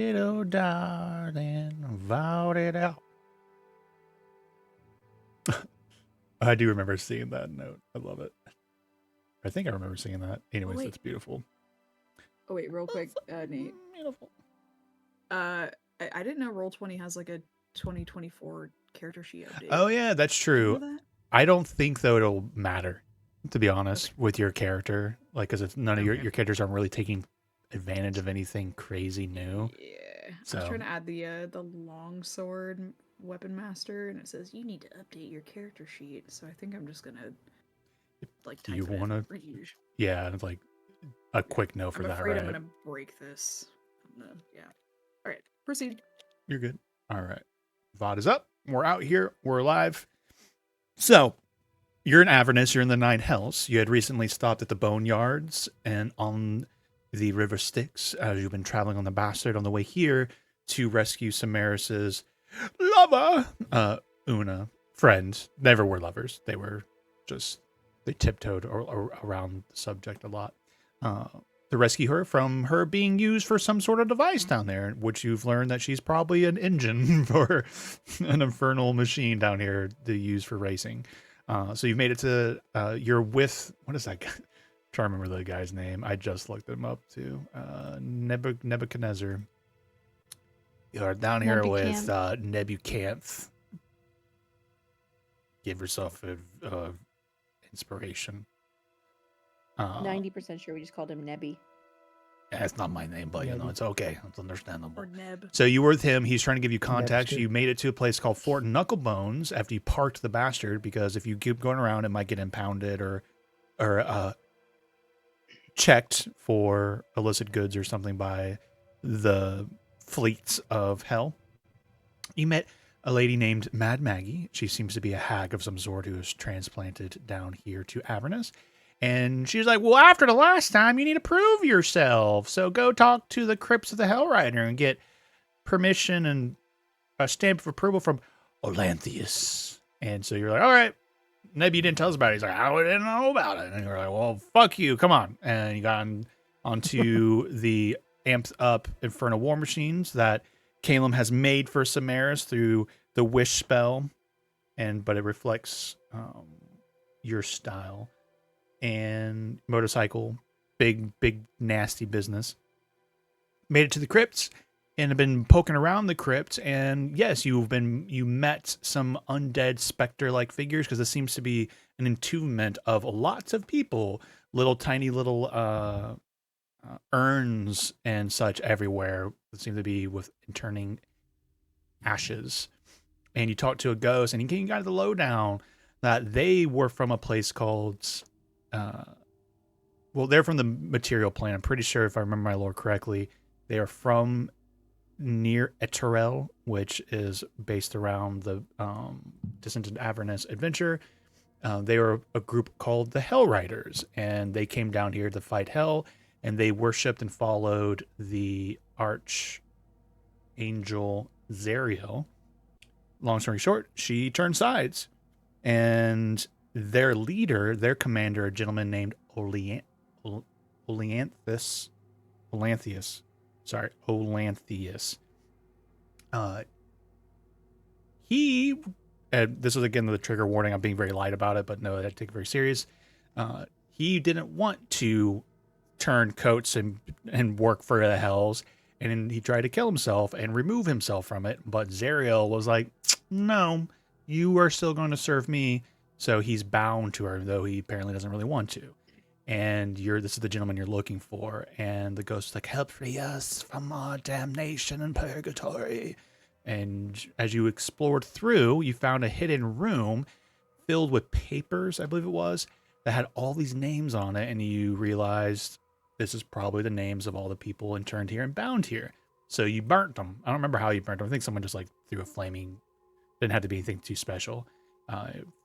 Little darling, vowed it out. I do remember seeing that note. I love it. I think I remember seeing that. Oh Anyways, wait. it's beautiful. Oh wait, real quick, Nate. Beautiful. I didn't know Roll20 has like a 2024 character sheet update. Oh yeah, that's Did you true. know that? I don't think though it'll matter, to be honest, Okay. with your character. Like, because it's none of your Okay. your characters aren't really taking advantage of anything crazy new. Yeah. I was So trying to add the longsword weapon master, and it says you need to update your character sheet. So I think I'm just gonna like do you type it want in. to? Reuse. Yeah, it's like a Yeah. quick note for I'm that, afraid I'm right? gonna break this. Yeah. All right. Proceed. You're good. All right. VOD is up. We're out here. We're alive. So you're in Avernus. You're in the Nine Hells. You had recently stopped at the Boneyards and on the River Styx as you've been traveling on the Bastard on the way here to rescue Somaris's lover, Una. Friend. Never were lovers. They were just, they tiptoed around the subject a lot. Uh, to rescue her from her being used for some sort of device down there, which you've learned that she's probably an engine for an infernal machine down here to use for racing. So you've made it to, you're with, what is that guy? I'm trying to remember the guy's name. I just looked him up too. Nebuchadnezzar. You're down here with Nebuchadnezzar. Give yourself inspiration. 90% sure we just called him Nebby. That's not my name, but you know, it's okay. It's understandable. Or Neb. So you were with him. He's trying to give you contacts. good. You made it to a place called Fort Knucklebones after you parked the Bastard, because if you keep going around, it might get impounded or checked for illicit goods or something by the fleets of hell. You met a lady named Mad Maggie. She seems to be a hag of some sort who was transplanted down here to Avernus. And she's like, well, after the last time, you need to prove yourself. So go talk to the crypts of the Hellrider and get permission and a stamp of approval from Olanthius. And so you're like, all right. Maybe you didn't tell us about it. He's like, I didn't know about it. And you're like, well, fuck you. Come on. And you got onto the amped up Infernal War Machines that Calum has made for Somaris through the wish spell, but it reflects your style. And motorcycle, big nasty business. Made it to the crypts and have been poking around the crypt. And yes, you met some undead specter like figures, because this seems to be an entombment of lots of people, little tiny little urns and such everywhere that seem to be with turning ashes. And you talked to a ghost, and you got the lowdown that they were from a place called, well, they're from the material plane. I'm pretty sure, if I remember my lore correctly, they are from near Eterel, which is based around the Descent into Avernus adventure. They were a group called the Hellriders, and they came down here to fight hell, and they worshipped and followed the archangel Zariel. Long story short, she turned sides, and their leader, their commander, a gentleman named Olanthius. He, this was again the trigger warning. I'm being very light about it, but no, I take it very serious. He didn't want to turn coats and work for the Hells, and he tried to kill himself and remove himself from it. But Zariel was like, "No, you are still going to serve me." So he's bound to her, though he apparently doesn't really want to. And this is the gentleman you're looking for. And the ghost is like, help free us from our damnation and purgatory. And as you explored through, you found a hidden room filled with papers, I believe it was, that had all these names on it. And you realized this is probably the names of all the people interned here and bound here. So you burnt them. I don't remember how you burnt them. I think someone just like threw a flaming, didn't have to be anything too special.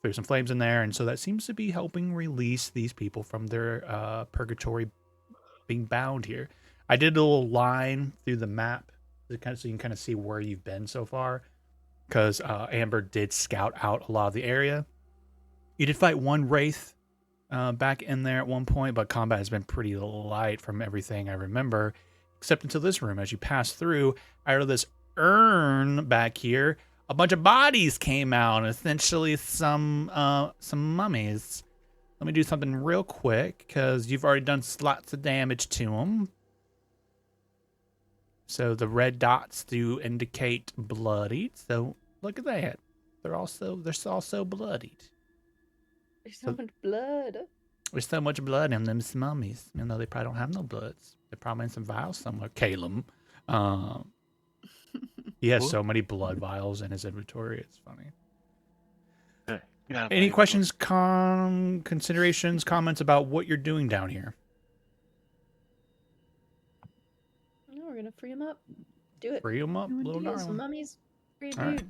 Threw some flames in there, and so that seems to be helping release these people from their purgatory being bound here. I did a little line through the map so you can kind of see where you've been so far, because Amber did scout out a lot of the area. You did fight one wraith back in there at one point, but combat has been pretty light from everything I remember, except into this room. As you pass through, out of this urn back here, a bunch of bodies came out, essentially some mummies. Let me do something real quick because you've already done lots of damage to them. So the red dots do indicate bloodied. So look at that. They're all so bloodied. There's so much blood. There's so much blood in them mummies, even though they probably don't have no bloods. They're probably in some vials somewhere. Calum. He has so many blood vials in his inventory. It's funny. Any questions, considerations, comments about what you're doing down here? No, we're gonna free him up. Do it. Free them up, You little wanna do Some darling. mummies. Free a All right. dude.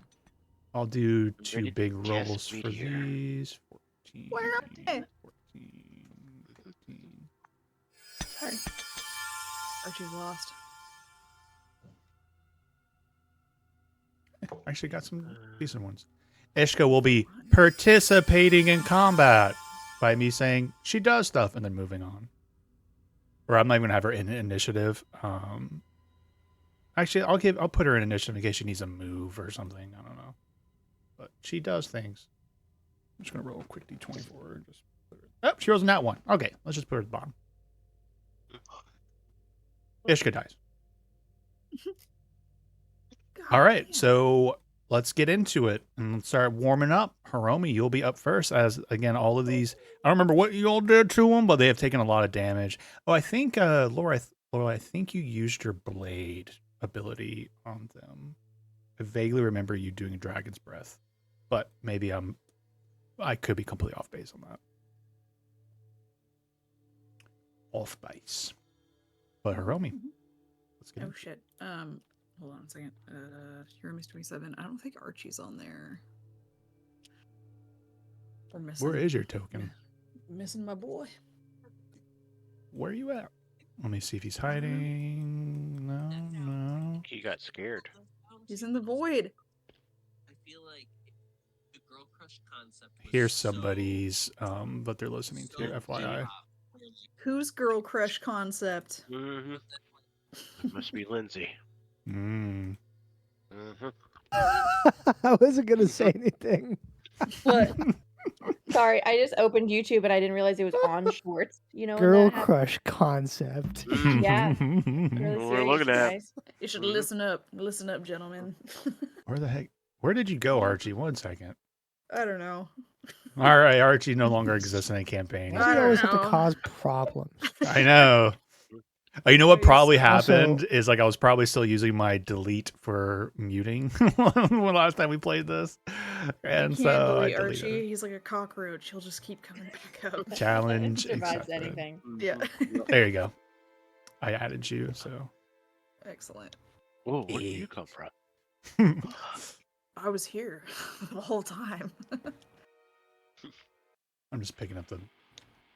I'll do ready two to big cast rolls for meteor. these. 14, Where are they? 14, 15. Sorry. Archie's lost. I actually got some decent ones. Ishka will be participating in combat by me saying she does stuff and then moving on. Or I'm not even gonna have her in initiative. Actually, I'll put her in initiative in case she needs a move or something. I don't know, but she does things. I'm just gonna roll a quick d24. Just put her... Oh, she rolls in that one. Okay, let's just put her at the bottom. Ishka dies. All right, so let's get into it and start warming up. Hiromi, you'll be up first. As again, all of these, I don't remember what you all did to them, but they have taken a lot of damage. Oh, I think Laura, I think you used your blade ability on them. I vaguely remember you doing Dragon's Breath, but maybe I could be completely off base on that. Off base. But Hiromi, let's get Oh into it. shit. Hold on a second. Hiromi's 27. I don't think Archie's on there. We're missing. Where is your token? Missing my boy. Where are you at? Let me see if he's hiding. No. He got scared. He's in the void. I feel like the girl crush concept. Was Here's so- somebody's, but they're listening to, so FYI. pop. Who's girl crush concept? Mm-hmm. Must be Lindsay. Mm. Mm-hmm. I wasn't gonna say anything. What? Sorry, I just opened YouTube and I didn't realize it was on shorts. You know, when Girl that happens? crush concept. Yeah. Mm-hmm. Really We're serious, looking you at- guys. You should Mhm. listen up, gentlemen. Where the heck? Where did you go, Archie? 1 second. I don't know. All right, Archie no longer exists in a campaign. Why I do you don't always have to know. cause problems? I know. You know what probably Also- happened is like I was probably still using my delete for muting when last time we played this, and You so can't I delete deleted Archie. it. He's like a cockroach. He'll just keep coming back up. Challenge Survives accepted. anything. Yeah. There you go. I added you, so Excellent. Oh, where did you come from? I was here the whole time. I'm just picking up the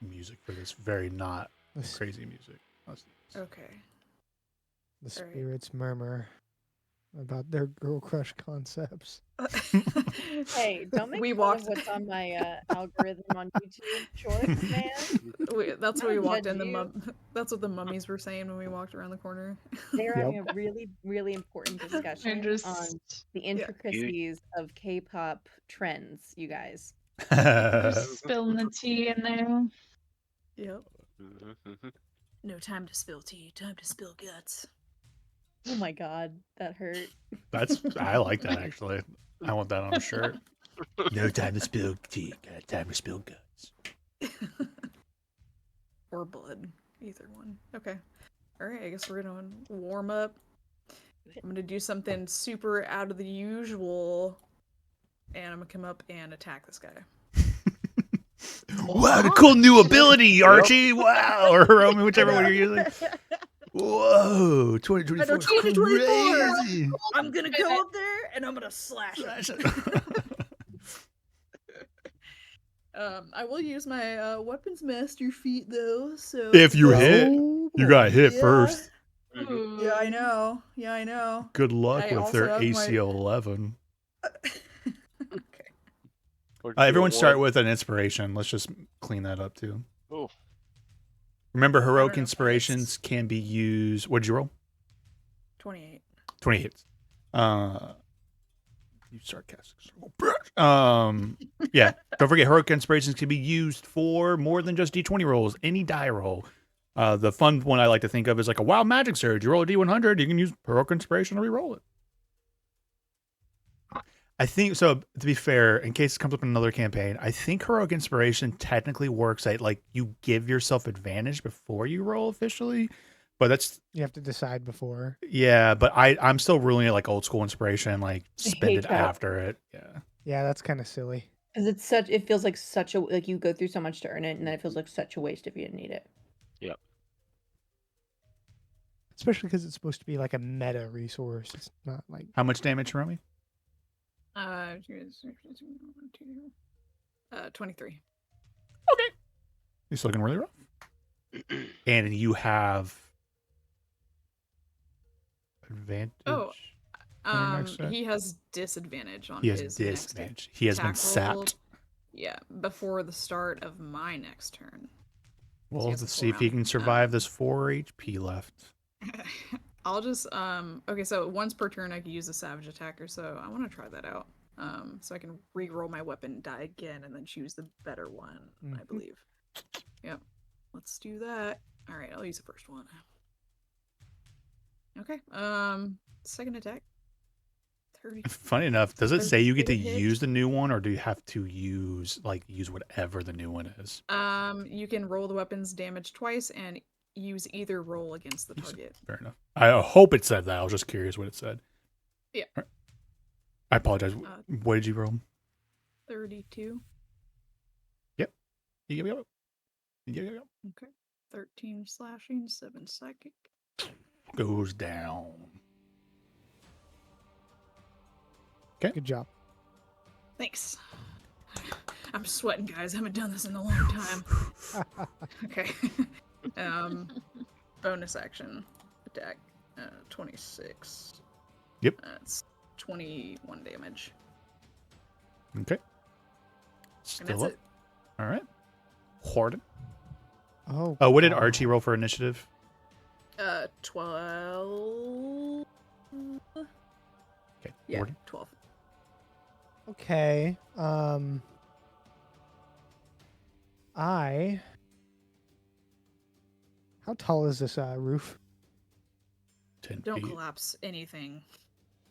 music for this very not The, s- crazy music. Let's do this. Okay. the Alright. spirits murmur about their girl crush concepts. Hey, don't make We fun walked- of what's on my algorithm on YouTube shorts, man. That's I what we don't walked judge in. you. That's what the mummies were saying when we walked around the corner. They're having Yep. a really, really important discussion just- on the intricacies of K-pop trends, you guys. Just spilling the tea in there. Yep. Mm-hmm. No time to spill tea. Time to spill guts. Oh my god, that hurt. I like that actually. I want that on a shirt. No time to spill tea. Got time to spill guts. Or blood. Either one. Okay. Alright, I guess we're gonna warm up. I'm gonna do something super out of the usual. And I'm gonna come up and attack this guy. Wow, the cool new ability, Archie. Wow, or Hiromi, whichever one you're using. Whoa, 2024. I know, 2024. Crazy. I'm gonna go up there and I'm gonna slash him. I will use my weapons master feat though, so If you hit, Oh, you got hit Yeah. first. Yeah, I know. Yeah, I know. Good luck I with also their have my- ACL 11. Okay. Everyone start with an inspiration. Let's just clean that up too. Oh, Remember, I don't heroic know if inspirations can be used. What'd you roll? 28. 28 hits. You sarcastic. Yeah. Don't forget, heroic inspirations can be used for more than just d20 rolls. Any die roll. The fun one I like to think of is like a wild magic surge. You roll a d100, you can use heroic inspiration to re-roll it. I think so. To be fair, in case it comes up in another campaign, I think heroic inspiration technically works at like you give yourself advantage before you roll officially, but that's You have to decide before. yeah. But I'm still ruling it like old school inspiration, like I spend hate it that. after it. Yeah. Yeah, that's kind of silly. Because it's such, it feels like such a, like you go through so much to earn it, and then it feels like such a waste if you didn't need it. Especially because it's supposed to be like a meta resource. It's not like How much damage, Romy? 23. He's looking really rough. And you have advantage. Oh, on your next set? he has disadvantage on He has his disadvantage. next He has been attack roll. sapped. Yeah, before the start of my next turn. Well, he has a let's see if he full can round. survive this 4 HP left. I'll just okay, so once per turn I can use a savage attacker, so I want to try that out. So I can re-roll my weapon die again and then choose the better one, I Mhm. believe. Yep. Let's do that. Alright, I'll use the first one. Okay. Second attack. 30. Funny enough, does it say you get to 32 hit. use the new one, or do you have to use whatever the new one is? You can roll the weapon's damage twice and use either roll against the target. Fair enough. I hope it said that. I was just curious what it said. Yeah. All right. I apologize. What did you roll? 32. Yep. Yep. Okay. 13 slashing, 7 psychic. Goes down. good job. Thanks. I'm sweating, guys. I haven't done this in a long time. Okay. Bonus action attack. 26. Yep. That's 21 damage. Okay. And Still that's up. it. All right. Horden. Oh. Oh, what did God. Archie roll for initiative? 12. Okay. Yeah, Horden. 12. Okay. How tall is this roof? 10 Don't feet. collapse anything.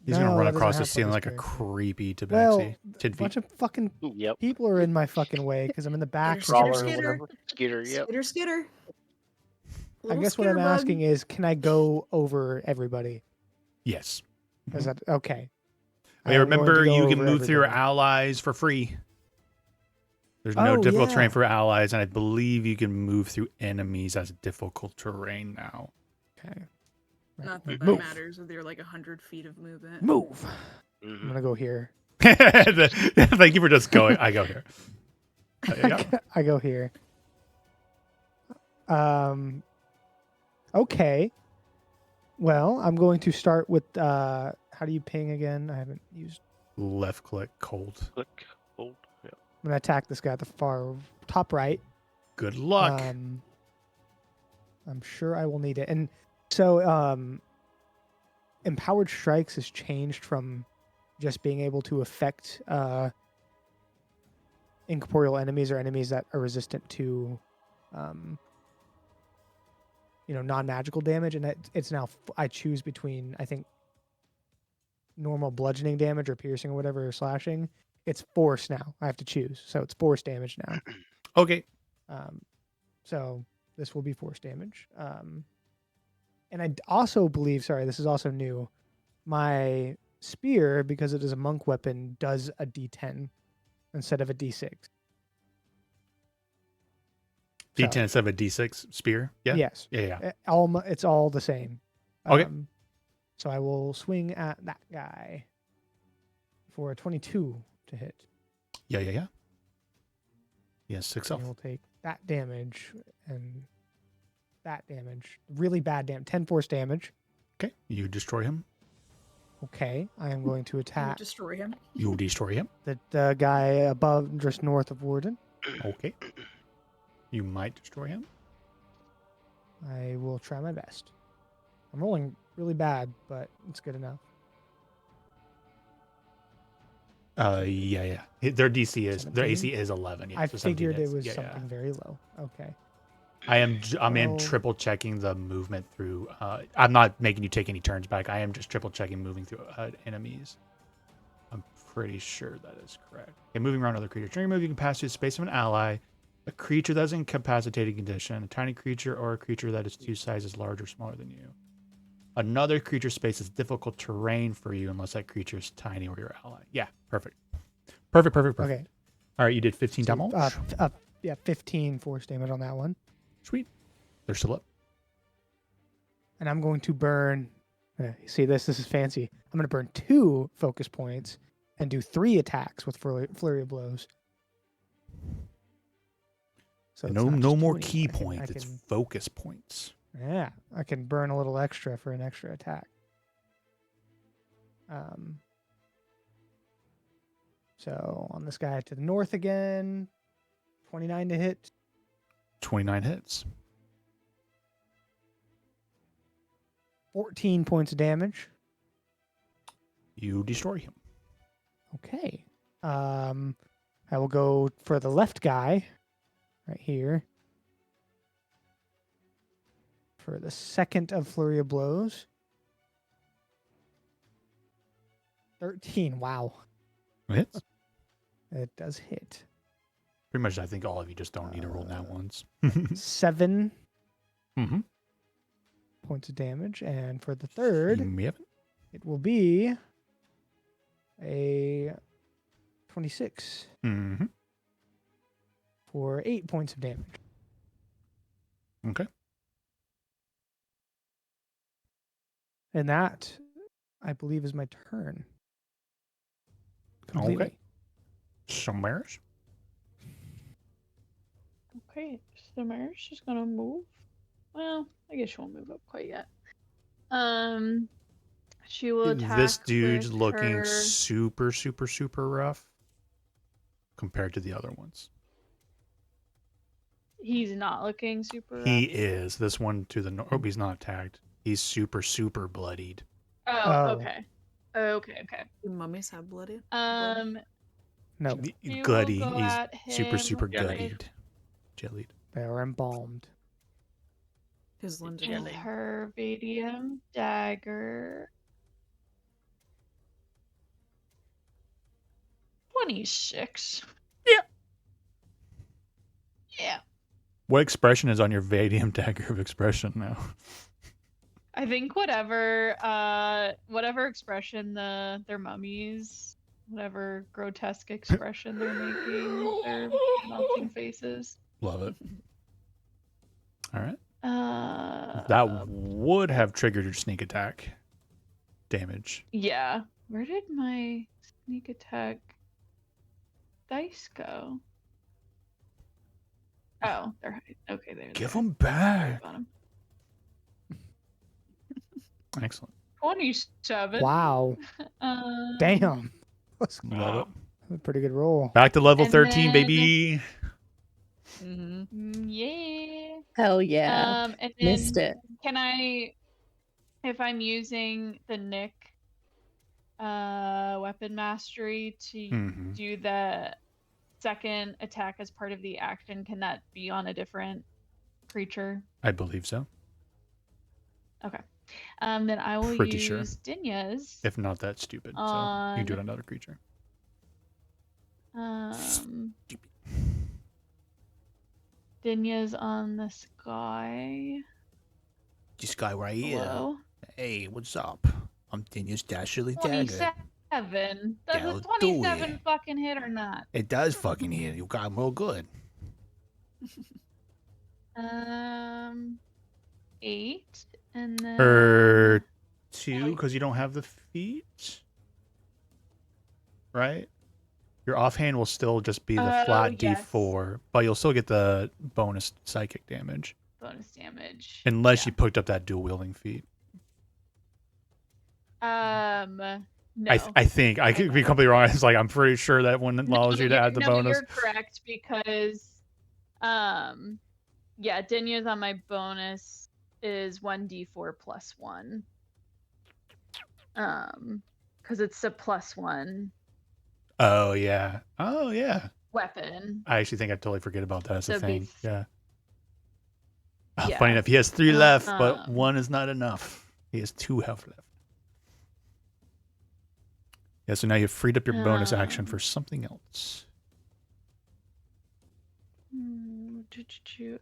He's gonna No, run that doesn't across the have ceiling bonus like a character. creepy Well, tabaxi. 10 a feet. bunch of fucking Yep. people are in my fucking way because I'm in the back. Skitter, Crawler or skitter. whatever. Skitter, yep. Skitter, skitter. I Little guess what I'm skitter bug. asking is, can I go over everybody? Yes. Is that okay? Hey, I'm going to remember, go you can over move through your everybody. allies for free. There's no Oh, difficult yeah. terrain for allies, and I believe you can move through enemies as difficult terrain now. Okay. Not that Move. matters if they're like 100 feet of movement. Move. I'm Mhm. gonna go here. Thank you for just going. I go here. There you go. I go here. Okay. Well, I'm going to start with how do you ping again? I haven't used. Left click, cold. Click, hold. Yep. I'm gonna attack this guy at the far top right. Good luck. I'm sure I will need it. And so Empowered Strikes has changed from just being able to affect incorporeal enemies or enemies that are resistant to non-magical damage, and it's now I choose between, I think, normal bludgeoning damage or piercing or whatever, or slashing. It's force now. I have to choose, so it's force damage now. Okay. So this will be force damage. And I also believe, sorry, this is also new, my spear, because it is a monk weapon, does a D10 instead of a D6. D10 So, instead of a D6 spear. Yeah. Yes. Yeah. It's all the same. Okay. So I will swing at that guy for a 22 to hit. Yeah. Yes, 6 And off. he'll take that damage and that damage. Really bad damage. 10 force damage. Okay. You destroy him. Okay. I am going to You attack destroy him. You destroy him. the guy above, just north of Warden. Okay. You might destroy him. I will try my best. I'm rolling really bad, but it's good enough. Yeah. Their DC is their 17? AC is 11. Yeah, I so 17 figured it hits. was Yeah, something very low. Okay. I'm Well- triple checking the movement through. I'm not making you take any turns back. I am just triple checking moving through enemies. I'm pretty sure that is correct. Okay, moving around other creatures. During a move, you can pass through the space of an ally, a creature that's in incapacitated condition, a tiny creature, or a creature that is 2 sizes larger or smaller than you. Another creature space is difficult terrain for you unless that creature is tiny or your ally. Yeah, perfect. Perfect. Okay. All right, you did 15 So, damage. yeah, 15 force damage on that one. Sweet. They're still up. And I'm going to burn. See this? This is fancy. I'm going to burn 2 focus points and do 3 attacks with flurry of blows. So it's No not just more 2 key anymore. points. It's focus points. Yeah, I can burn a little extra for an extra attack. So on this guy to the north again, 29 to hit. 29 hits. 14 points of damage. You destroy him. Okay. I will go for the left guy right here. For the second of flurry of blows. 13. Wow. Hits. It does hit. Pretty much, I think all of you just don't need to roll that once. 7 Mm-hmm. points of damage. And for the third, Yep. it will be a 26 Mm-hmm. for 8 points of damage. Okay. And that, I believe, is my turn. Completely. Okay. Somaris. Okay, Somaris is gonna move. Well, I guess she won't move up quite yet. She will attack. This dude's with looking her... super rough compared to the other ones. He's not looking super. He rough. is. This one to the north. Oh, he's not tagged. He's super bloodied. Oh, okay. Okay. Do mummies have bloody? No, She will Gutty. go He's at super him guttied. Jellied. they are embalmed. His limbs are with getting- her Vadium dagger. 26. Yeah. Yeah. What expression is on your Vadium dagger of expression now? I think whatever expression their mummies, whatever grotesque expression they're making with their melting faces. Love it. All right. Uh, That would have triggered your sneak attack damage. Yeah. Where did my sneak attack dice go? Oh, they're okay. There. Give them back. On 'em. Excellent. 27. Wow. Damn. That's Love a pretty good roll. it. Back to level And 13, then- baby. Yeah. Hell yeah. And then Missed it. Can I, if I'm using the Nick weapon mastery to Mhm. do the second attack as part of the action, can that be on a different creature? I believe so. Okay. Then I will Pretty sure. use Dinya's. If not that stupid. So you can do it on another creature. Dinya's on this guy. This guy right here. Hello? Hey, what's up? I'm Daniel's Dashley Dagger. 27. Does That'll a do 27 it. fucking hit or not? It does fucking hit. You got him real good. 8 and then Or 2, because you don't have the feet. Right? Your offhand will still just be the flat yes. D4, but you'll still get the bonus psychic damage. bonus damage. Unless you picked up that dual wielding feat. No. I think. I could be completely wrong. It's like, I'm pretty sure that one allows you to add the bonus. You're correct because, Dinya's on my bonus is 1d4 plus 1. Because it's a +1 Oh yeah. Oh yeah. weapon. I actually think I totally forget about that as So a it'd be thing. Yeah. Oh, yeah. funny enough, he has 3 left, but Um, 1 is not enough. He has 2 health left. Yeah, so now you've freed up your bonus action for something else.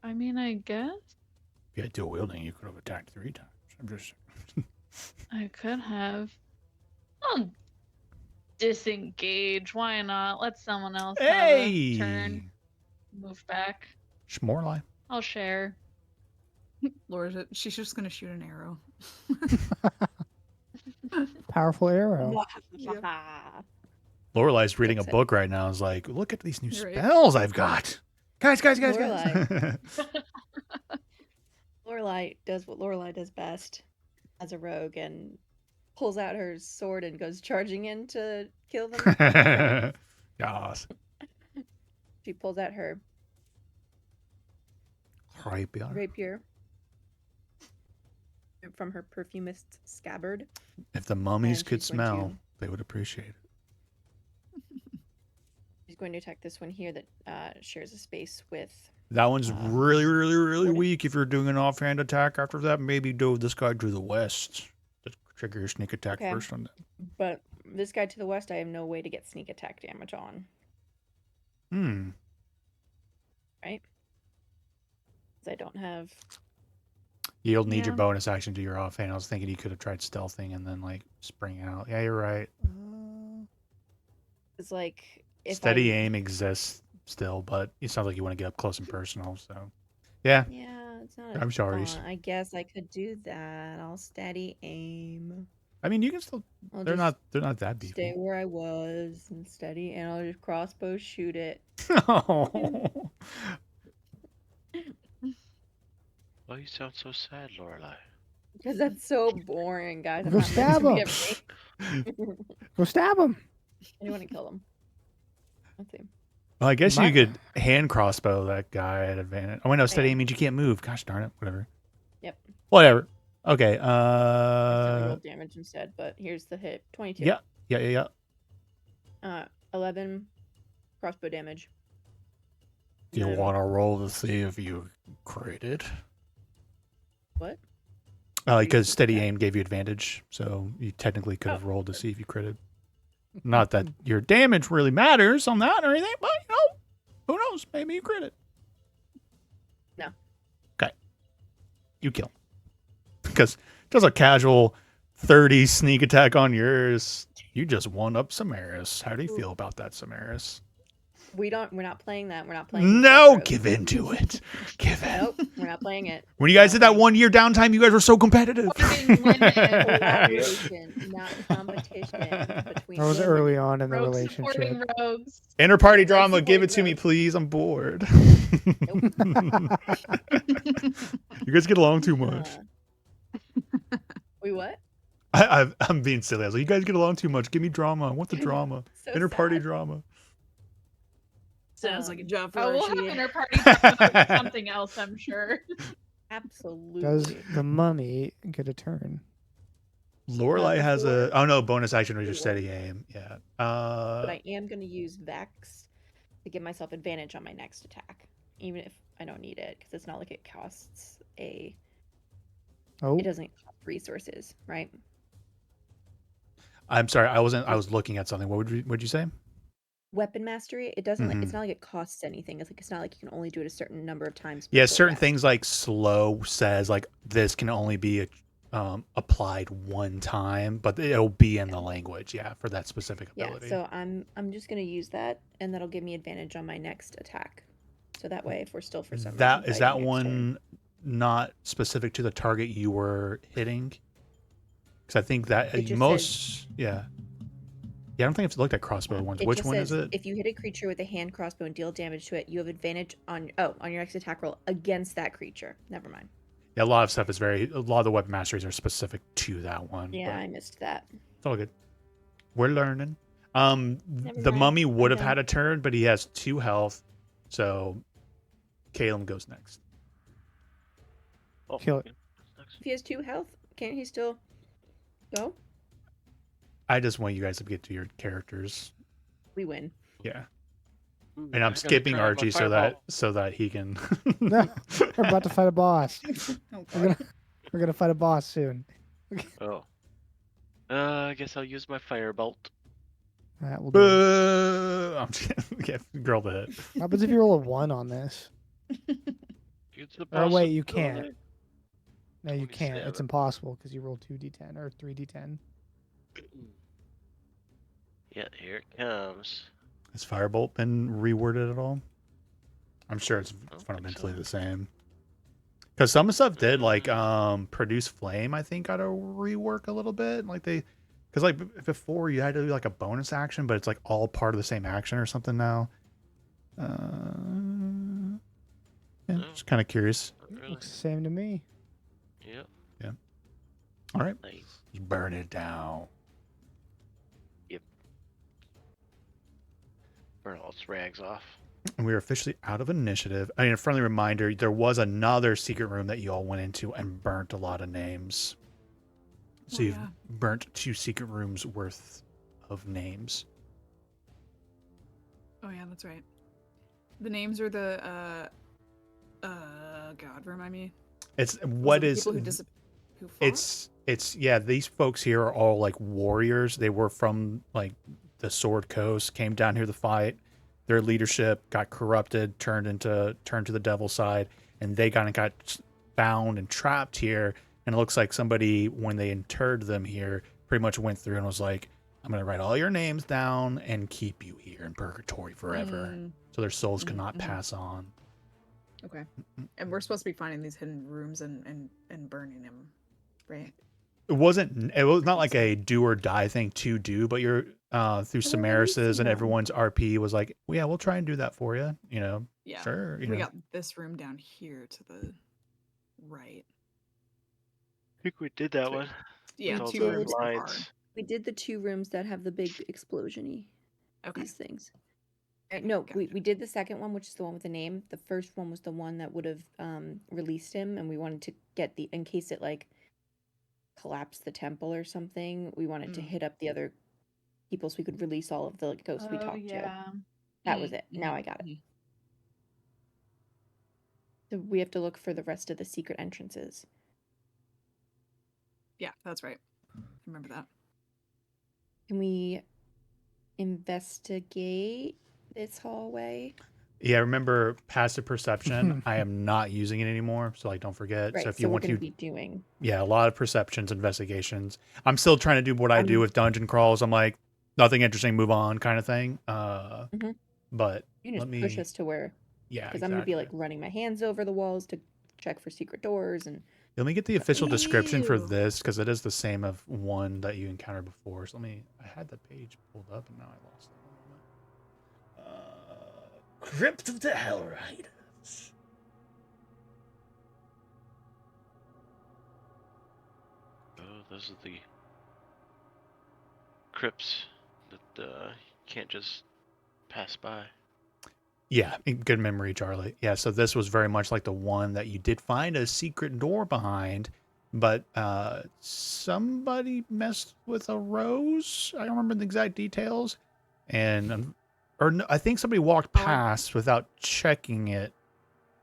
I mean, I guess If you had dual wielding, you could have attacked 3 times. I'm just I could have. I'll disengage. Why not? Let someone else have a turn. Hey! Move back. Schmorlai. I'll share. Laura, she's just gonna shoot an arrow. Powerful arrow. Lorelai's reading a Fix it. book right now. Is like, look at these new Right. spells I've got. Guys. Lorelai does what Lorelai does best as a rogue and pulls out her sword and goes charging in to kill them. Yes. She pulls out her Rapier. rapier from her perfumist's scabbard. If the mummies And could she's going to- smell, they would appreciate it. She's going to attack this one here that shares a space with. That one's really what- weak. If you're doing an offhand attack after that, maybe do this guy to the west. Just trigger your sneak attack Okay. first on that. But this guy to the west, I have no way to get sneak attack damage on. Hmm. Right? 'Cause I don't have. You'll need your Yeah. bonus action to your offhand. I was thinking you could have tried stealthing and then like spring out. Yeah, you're right. It's like if Steady I, aim exists still, but it sounds like you want to get up close and personal. So, yeah. Yeah, it's not. I'm as sorry. fun. I guess I could do that. I'll steady aim. I mean, you can still. I'll They're just not that stay beefy. where I was and steady, and I'll just crossbow shoot it. Oh. Why you sound so sad, Lorelai? Because that's so boring, guys. I'm Go not meant stab to be him. everything. Go stab him. I want to kill them. Let's see. Well, I guess you Might- could hand crossbow that guy at advantage. Oh, wait, no, steady Yeah. aim means you can't move. Gosh darn it. Whatever. Yep. Whatever. Okay. I roll damage instead, but here's the hit. 22. Yeah. 11 crossbow damage. Do you None. want to roll to see if you critted? What? Because steady aim gave you advantage, so you technically could have Oh. rolled to see if you critted. Not that your damage really matters on that or anything, but who knows? Maybe you critted. No. Okay. You kill. Because just a casual 30 sneak attack on yours, you just one up Somaris. How do you feel about that, Somaris? We're not playing that. We're not playing. No, Rogue. give in to it. Give in. Nope, we're not playing it. When you guys did that 1 year downtime, you guys were so competitive. Collaboration, not competition between. That was women. early on in the Rogues relationship. supporting rogues. Inter-party Rogues drama, give it to supporting me, rogues. please. I'm bored. You guys get along too much. We what? I'm being silly. I was like, you guys get along too much. Give me drama. I want the drama. So Inter-party sad. drama. Sounds like a job for Oh, we'll have Archie. inter-party drama with something else, I'm sure. Absolutely. Does the mummy get a turn? Lorelai has a. before- Oh no, bonus action was your Before. steady aim. Yeah. But I am going to use Vex to give myself advantage on my next attack, even if I don't need it, because it's not like it costs a. Oh, It doesn't cost resources, right? I'm sorry. I was looking at something. What'd you say? Weapon mastery. It doesn't. Like, Mhm. it's not like it costs anything. It's not like you can only do it a certain number of times. Yeah, before certain rest. things like slow says like this can only be applied one time, but it'll be in the language. Yeah, for that specific Yeah. ability. So I'm just going to use that, and that'll give me advantage on my next attack. So that way, if we're still for some reason That is that fighting next turn- one not specific to the target you were hitting? Because I think that It just most yeah. I don't think I've looked at crossbow ones. It Which just one says, is it? If you hit a creature with a hand crossbow and deal damage to it, you have advantage on your next attack roll against that creature. Never mind. Yeah, a lot of stuff is a lot of the weapon masteries are specific to that one. Yeah, but I missed that. it's all good. We're learning. Never The mind, mummy I'm would have done. had a turn, but he has 2 health, so Caleb goes next. Oh, Kill it. okay. Next. If he has 2 health, can't he still go? I just want you guys to get to your characters. We win. Yeah. Ooh, And I'm I gotta skipping try out my Archie fireball. so that he can. No, we're about to fight a boss. Oh, We're gonna fight a boss soon. Oh. I guess I'll use my firebolt. That will do it. I'm just kidding. Yeah, girl to hit. What happens if you roll a 1 on this? It's the Or wait, you possibility. can't. No, you can't. It's 27. impossible because you roll 2d10 or 3d10. Yeah, here it comes. Has Firebolt been reworded at all? I'm sure it's don't think fundamentally so. the same. Because some stuff did like produce flame. I think got to rework a little bit. Like because like before you had to do like a bonus action, but it's like all part of the same action or something now. Yeah, No. just kind of curious. Not really. Looks the same to me. Yep. All right, Nice. just burn it down. Burn all its rags off. And we are officially out of initiative. I mean, a friendly reminder: there was another secret room that you all went into and burnt a lot of names. So Oh, you've yeah. burnt 2 secret rooms worth of names. Oh yeah, that's right. The names are the God, remind me. It's Was what it the is people who fought? it's yeah, these folks here are all like warriors. They were from like the Sword Coast, came down here to fight. Their leadership got corrupted, turned to the devil side, and they got bound and trapped here. And it looks like somebody, when they interred them here, pretty much went through and was like, I'm gonna write all your names down and keep you here in purgatory forever. Mm, So their souls Mhm, cannot mhm. pass on. okay. And we're supposed to be finding these hidden rooms and burning them, right? It was not like a do or die thing to do, but you're through But we're Somaris's releasing and them. everyone's RP was like, well, yeah, we'll try and do that for you. You know, Yeah. sure. You We know, got this room down here to the right. I think we did that Sweet. one. Yeah, With all 2 did. the rooms so far. lines. We did the 2 rooms that have the big explosion-y Okay. these things. Okay, No, we gotcha. did the second one, which is the one with the name. The first one was the one that would have released him, and we wanted to get in case it like collapsed the temple or something. We wanted to Mm. hit up the other people so we could release all of the ghosts we Oh talked to. yeah. That was it. Now I got it. Mhm. So we have to look for the rest of the secret entrances. Yeah, that's right. I remember that. Can we investigate this hallway? yeah. Remember passive perception. I am not using it anymore, so like, don't forget. Right. So if So you we're want going to, to be doing. yeah, a lot of perceptions, investigations. I'm still trying to do what I do I'm- with dungeon crawls. I'm like, nothing interesting, move on, kind of thing. Mhm. But You can let just push me, us to where, yeah, because I'm going to be like exactly. running my hands over the walls to check for secret doors and. Let me get the official description for Ew. this because it is the same of one that you encountered before. So I had the page pulled up and now I lost it. One moment. Crypt of the Hellriders. Oh, those are the crypts that you can't just pass by. Yeah, good memory, Charlie. Yeah, so this was very much like the one that you did find a secret door behind, but somebody messed with a rose. I don't remember the exact details, and or no, I think somebody walked Oh. past without checking it,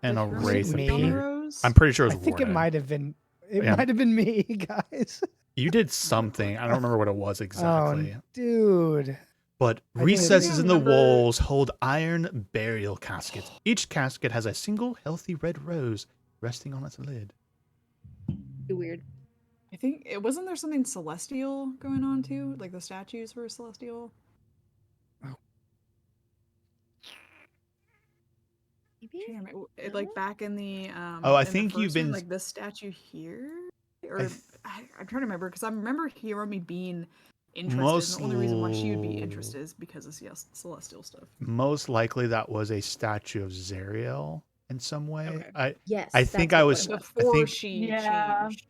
and a Did Herman wraith sleep on the appeared. rose? I'm pretty sure it I was think it Warden. might have been. It Yeah. might have been me, guys. You did something. I don't remember what it was exactly. Oh, dude. But I did. recesses in the Remember- walls hold iron burial caskets. Each casket has a single healthy red rose resting on its lid. Too weird. I think it wasn't there something celestial going on too? Like the statues were celestial? Maybe? Trying to remember- like back in the Oh, I in the think you've first one, been- like this statue here, or th- I'm trying to remember because I remember Hiromi being interested. Most And the only reason why she would be interested is because of celestial stuff. Most likely that was a statue of Zariel in some way. Okay. Yes. I that's think I what was- it Before think- she Yeah. changed.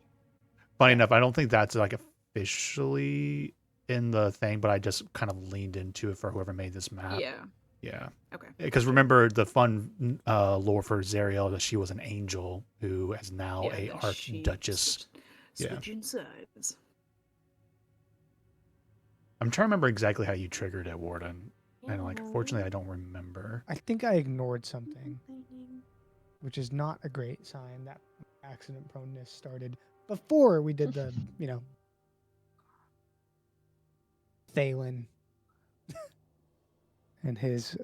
Funny Yeah. enough, I don't think that's like officially in the thing, but I just kind of leaned into it for whoever made this map. Yeah. Yeah. Okay. Because remember the fun lore for Zariel that she was an angel who is now Yeah, a then she archduchess. Yeah. Switching sides. I'm trying to remember exactly how you triggered it, Warden. And like, unfortunately, I don't remember. I think I ignored something, which is not a great sign. That accident proneness started before we did the, Thalen and his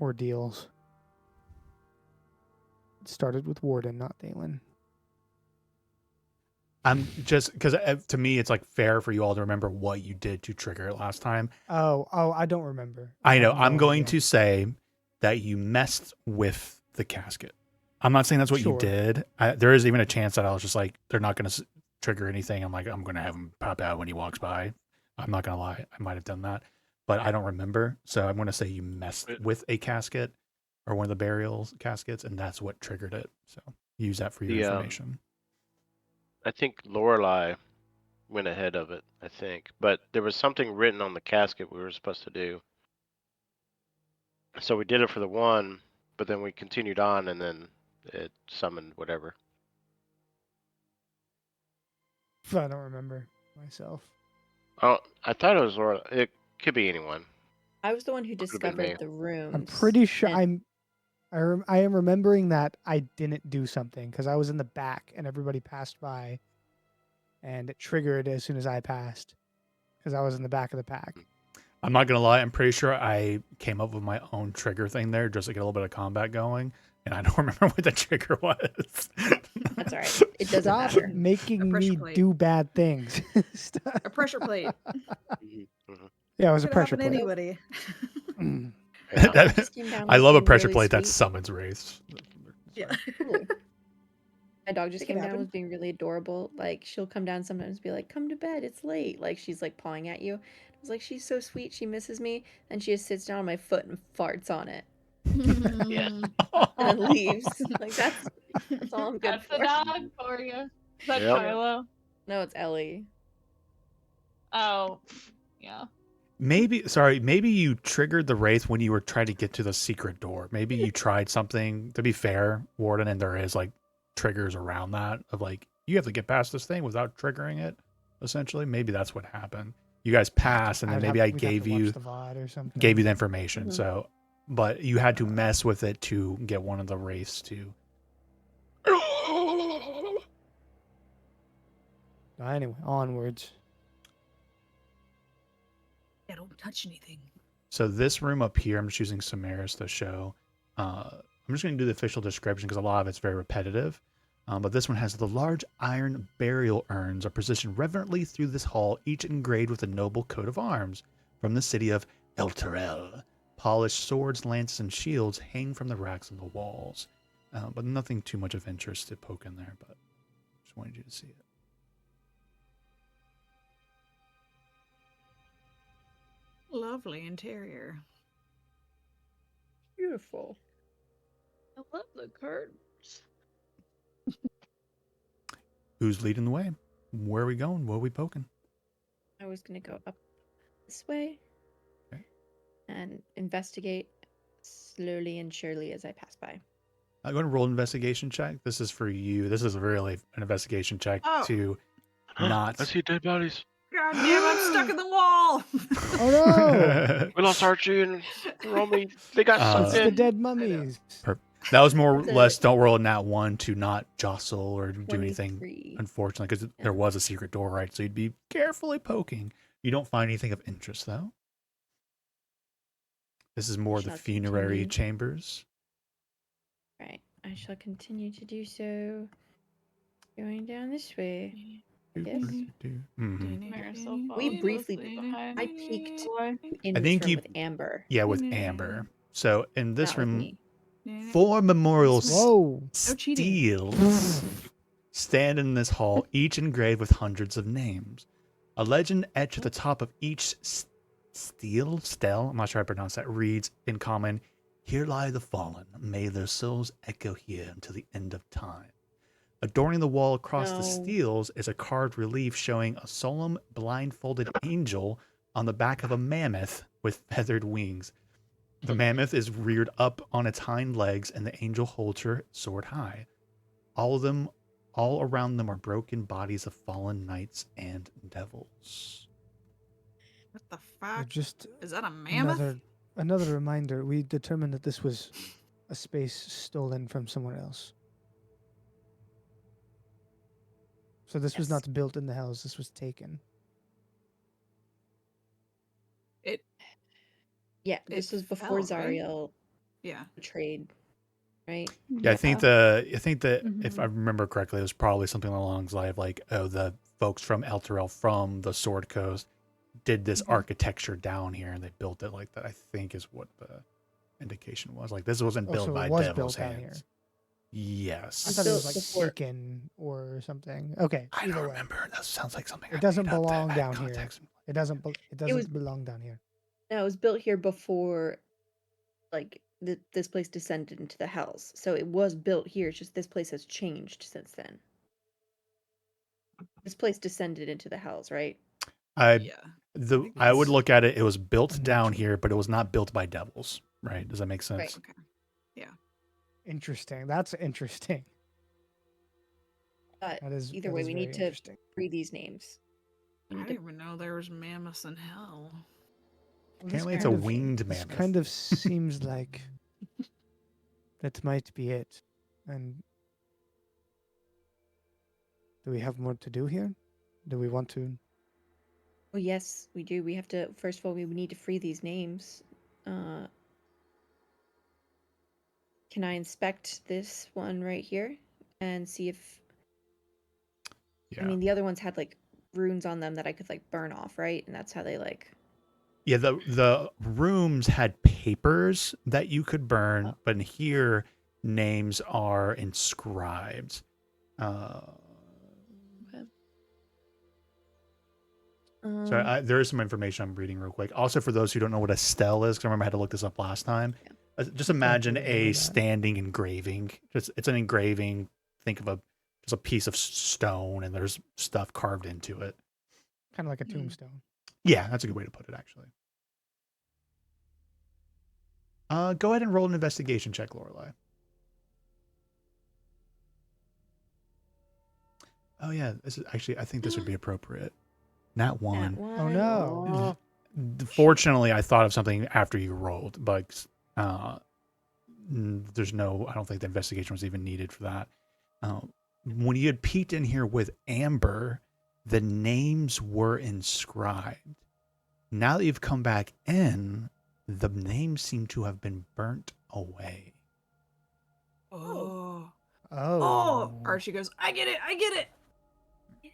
ordeals. It started with Warden, not Thalen. I'm just because to me, it's like fair for you all to remember what you did to trigger it last time. Oh, I don't remember. I know. have no I'm going idea. to say that you messed with the casket. I'm not saying that's what you Sure. did. There is even a chance that I was just like, they're not going to trigger anything. I'm like, I'm going to have him pop out when he walks by. I'm not going to lie. I might have done that, but I don't remember. So I'm going to say you messed with a casket or one of the burial caskets, and that's what triggered it. So use that for your information. I think Lorelei went ahead of it, I think. But there was something written on the casket we were supposed to do. So we did it for the one, but then we continued on and then it summoned whatever. I don't remember myself. Oh, I thought it was Lorelei. It could be anyone. I was the one who Could've been discovered me. the rooms. I'm pretty sure and- I am remembering that I didn't do something because I was in the back and everybody passed by, and it triggered as soon as I passed because I was in the back of the pack. I'm not gonna lie. I'm pretty sure I came up with my own trigger thing there just to get a little bit of combat going, and I don't remember what the trigger was. That's all right. It doesn't Stop matter. making pressure me plate. do bad things. A pressure plate. Yeah, it was a Could pressure happen to plate. anybody. Mm. Yeah. Just came down I with love a being pressure really plate that sweet. summons wraiths. Yeah. Ooh. My dog just It can came down happen. with being really adorable. Like she'll come down sometimes and be like, "Come to bed, it's late." Like she's like pawing at you. I was like, "She's so sweet. She misses me." And she just sits down on my foot and farts on it, Yeah. and then leaves. Like that's all I'm good That's the for. dog for you. Is that Yep. Shiloh? No, it's Ellie. Oh, yeah. Maybe you triggered the wraith when you were trying to get to the secret door. Maybe you tried something. To be fair, Warden, and there is like triggers around that of like you have to get past this thing without triggering it. Essentially, maybe that's what happened. You guys passed, and then maybe I We'd have to gave watch you the VOD or something. gave you the information. Mhm. So, but you had to mess with it to get one of the wraiths to. Anyway, onwards. Yeah, don't touch anything. So this room up here, I'm just using Somaris to show. I'm just going to do the official description because a lot of it's very repetitive. But this one has the large iron burial urns are positioned reverently through this hall, each engraved with a noble coat of arms from the city of El Terrell. Polished swords, lances, and shields hang from the racks on the walls. But nothing too much of interest to poke in there, but just wanted you to see it. Lovely interior. Beautiful. I love the curtains. Who's leading the way? Where are we going? What are we poking? I was gonna go up this way Okay. and investigate slowly and surely as I pass by. I'm going to roll an investigation check. This is for you. This is really an investigation check Oh. to not. I see dead bodies. God damn, I'm stuck in the wall. Oh no! We lost Archie and Romy. They got Uh, It's sucked the in. dead mummies. That was more or It's a- less. Don't roll a nat one to not jostle or do anything. 23. Unfortunately, because there was a secret door, right? So you'd be carefully poking. You don't find anything of interest, though. This is more the Shall funerary continue. chambers. Right. I shall continue to do so. Going down this way. Yes. Mhm. Marisol We follows briefly- closely behind I me. peeked Boy. In I this think room you- with Amber. Yeah, with Amber. So in this Not with room, me. 4 memorial Whoa! No cheating. steels stand in this hall, each engraved with hundreds of names. A legend etched at the top of each stele, I'm not sure how to pronounce that, reads in common, "Here lie the fallen. May their souls echo here until the end of time." Adorning the wall across the No. steels is a carved relief showing a solemn, blindfolded angel on the back of a mammoth with feathered wings. The mammoth is reared up on its hind legs, and the angel holds her sword high. All around them are broken bodies of fallen knights and devils. fuck? Just Is that a mammoth? another reminder. We determined that this was a space stolen from somewhere else. So this was Yes. not built in the Hells. This was taken. It. Yeah, this was before fell, right? Zariel Yeah. betrayed, right? Yeah, I think that if I Mhm. remember correctly, it was probably something along the lines of like, oh, the folks from Elturel from the Sword Coast did this Mhm. architecture down here and they built it like that. I think is what the indication was. Like this wasn't Oh, built so by it was devil's built down here. hands. I Yes. thought it was built like before- taken or something. Okay, I either don't way, remember. That sounds like something. I it doesn't made up that belong had down here. context. It doesn't. It doesn't was- belong down here. No, it was built here before, like, this place descended into the Hells. So it was built here. It's just this place has changed since then. This place descended into the Hells, right? Yeah. think I would that's- look at it. It was built I'm not down sure. here, but it was not built by devils. Right? Does that make sense? Right. Okay. Interesting. That's interesting. But That is. either that way, is we very need to interesting. free these names. I We need didn't to- even know there was mammoths in hell. Well, this Apparently, it's a kind of- winged This mammoth. kind of seems like that might be it. And do we have more to do here? Do we want to? Oh yes, we do. We have to. First of all, we need to free these names. Can I inspect this one right here and see if? Yeah. I mean, the other ones had like runes on them that I could like burn off, right? And that's how they like. Yeah, the rooms had papers that you could burn, but in here names are inscribed. So there is some information I'm reading real quick. Also, for those who don't know what a stele is, because I remember I had to look this up last time. Just imagine remember a that. standing engraving. It's an engraving. Think of just a piece of stone, and there's stuff carved into it. Kind of like a Hmm. tombstone. Yeah, that's a good way to put it, actually. Go ahead and roll an investigation check, Lorelai. Oh yeah, this is actually. I think this would be appropriate. Nat one. That one. Oh no. Fortunately, I thought of something after you rolled, but there's no. I don't think the investigation was even needed for that. When you had peeked in here with Amber, the names were inscribed. Now that you've come back in, the names seem to have been burnt away. Oh. Oh. Archie goes, I get it.